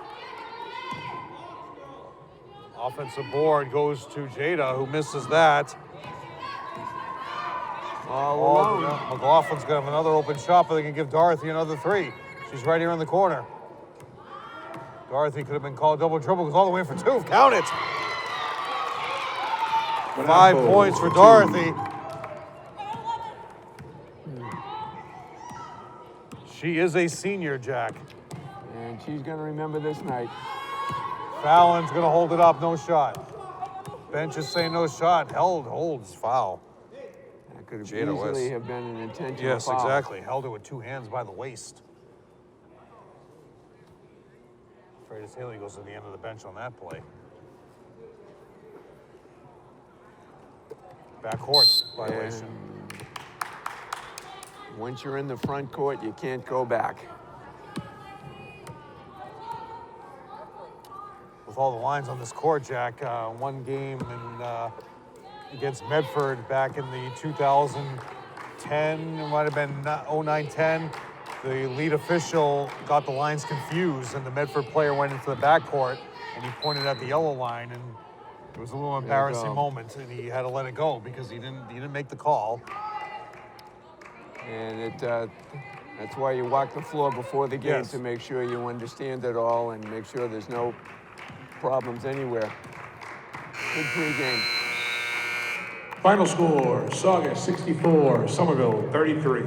Offensive board goes to Jada, who misses that. All alone. McLaughlin's going to have another open shot, but they can give Dorothy another 3. She's right here in the corner. Dorothy could have been called double dribble, goes all the way for 2. Count it. 5 points for Dorothy. She is a senior, Jack. And she's going to remember this night. Fallon's going to hold it up, no shot. Bench is saying no shot. Holds foul. That could have Jada easily was. have been an intentional Yes, foul. exactly. Held it with 2 hands by the waist. Freitas Haley goes to the end of the bench on that play. Backcourt violation. Once you're in the front court, you can't go back. With all the lines on this court, Jack, one game against Medford back in the 2010, it might have been 09-10. The lead official got the lines confused, and the Medford player went into the backcourt, and he pointed at the yellow line, and it was a little embarrassing moment, and he had to let it go because he didn't make the call. And that's why you walk the floor before the game, Yes. to make sure you understand it all and make sure there's no problems anywhere. Good pregame. Final score, Saugus 64, Somerville 33.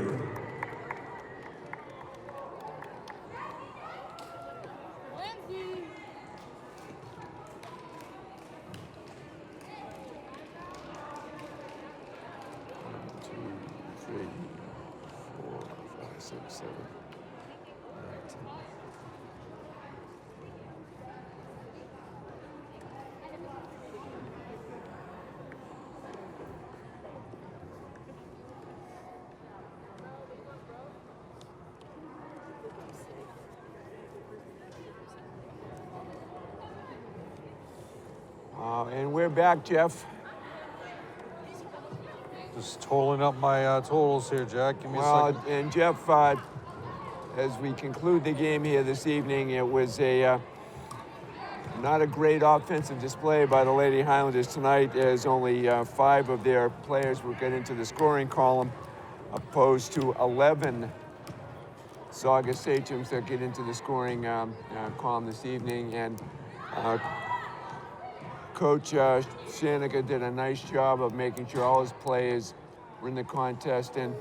And we're back, Jeff. Just totaling up my totals here, Jack. Give me a second. And Jeff, as we conclude the game here this evening, it was not a great offensive display by the Lady Highlanders tonight, as only 5 of their players will get into the scoring column, opposed to 11 Saugus Sachems that get into the scoring column this evening. And Coach Shanica did a nice job of making sure all his players were in the contest and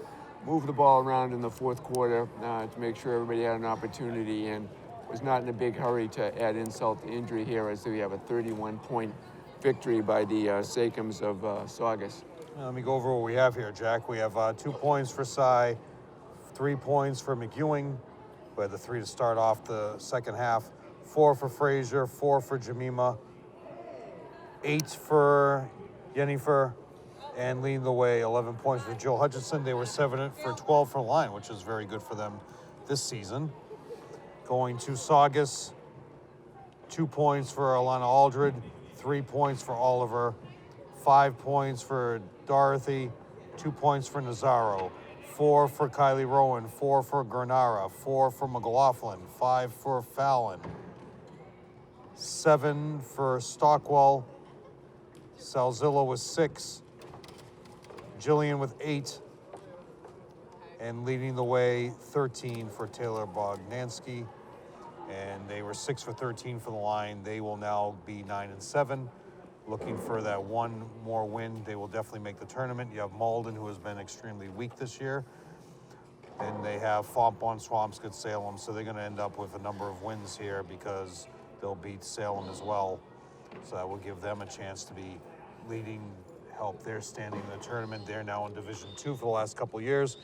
moved the ball around in the 4th quarter to make sure everybody had an opportunity, and was not in a big hurry to add insult to injury here, as we have a 31-point victory by the Sachems of Saugus. Let me go over what we have here, Jack. We have 2 points for Cy, 3 points for McEwing, who had the 3 to start off the second half, 4 for Frazier, 4 for Jemima, 8 for Jennifer, and leading the way, 11 points for Jill Hutchinson. They were 7 for 12 from line, which is very good for them this season. Going to Saugus, 2 points for Alana Aldred, 3 points for Oliver, 5 points for Dorothy, 2 points for Nazaro, 4 for Kylie Rowan, 4 for Granara, 4 for McLaughlin, 5 for Fallon, 7 for Stockwell, Salzillo with 6, Jillian with 8, and leading the way 13 for Taylor Bognansky. And they were 6 for 13 for the line. They will now be 9-7. Looking for that one more win. They will definitely make the tournament. You have Malden, who has been extremely weak this year. And they have Fontbonne, Swampscott, Salem. So they're going to end up with a number of wins here because they'll beat Salem as well. So that will give them a chance to be leading, help their standing in the tournament. They're now in Division 2 for the last couple of years.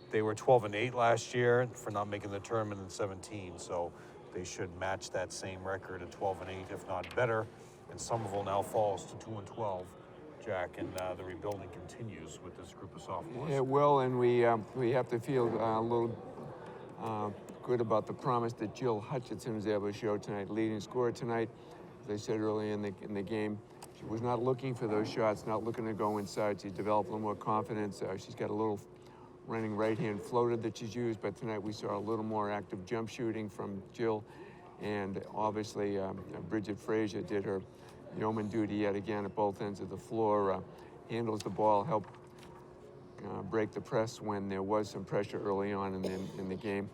They were 12-8 last year for not making the tournament in 17. So they should match that same record at 12-8, if not better. And Somerville now falls to 2-12, Jack, and the rebuilding continues with this group of sophomores. It will, and we have to feel a little good about the promise that Jill Hutchinson was able to show tonight, leading scorer tonight. As I said earlier in the game, she was not looking for those shots, not looking to go inside. She's developed a little more confidence. She's got a little running right-hand floater that she's used, but tonight we saw a little more active jump shooting from Jill. And obviously, Bridget Frazier did her yeoman duty yet again at both ends of the floor, handles the ball, helped break the press when there was some pressure early on in the game.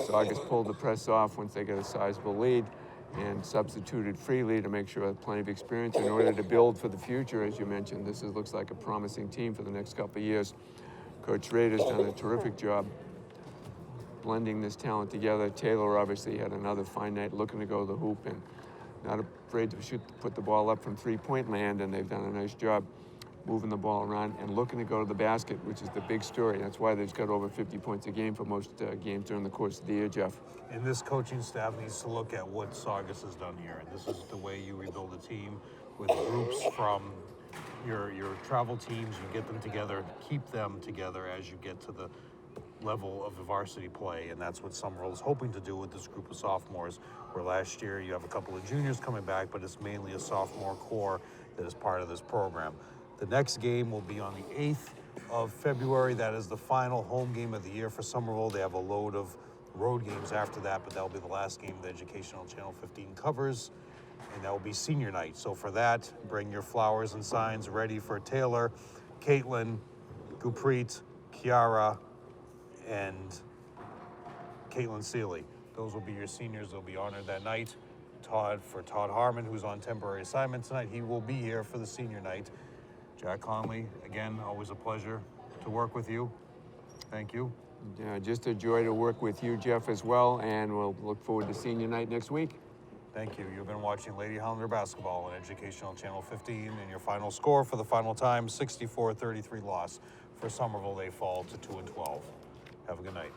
Saugus pulled the press off once they got a sizable lead and substituted freely to make sure they had plenty of experience in order to build for the future. As you mentioned, looks like a promising team for the next couple of years. Coach Rader's done a terrific job blending this talent together. Taylor obviously had another fine night, looking to go to the hoop and not afraid to put the ball up from three-point land, and they've done a nice job moving the ball around and looking to go to the basket, which is the big story. That's why they've got over 50 points a game for most games during the course of the year, Jeff. And this coaching staff needs to look at what Saugus has done here. And this is the way you rebuild a team with groups from your travel teams. You get them together, keep them together as you get to the level of the varsity play, and that's what Somerville is hoping to do with this group of sophomores, where last year you have a couple of juniors coming back, but it's mainly a sophomore core that is part of this program. The next game will be on the 8th of February. That is the final home game of the year for Somerville. They have a load of road games after that, but that will be the last game the Educational Channel 15 covers, and that will be senior night. So for that, bring your flowers and signs ready for Taylor, Caitlin, Guppreet, Kiara, and Caitlin Seeley. Those will be your seniors. They'll be honored that night. Todd Harmon, who's on temporary assignment tonight, he will be here for the senior night. Jack Conley, again, always a pleasure to work with you. Thank you. Just a joy to work with you, Jeff, as well, and we'll look forward to senior night next week. Thank you. You've been watching Lady Highlander basketball on Educational Channel 15, and your final score for the final time, 64-33 loss. For Somerville, they fall to 2-12. Have a good night.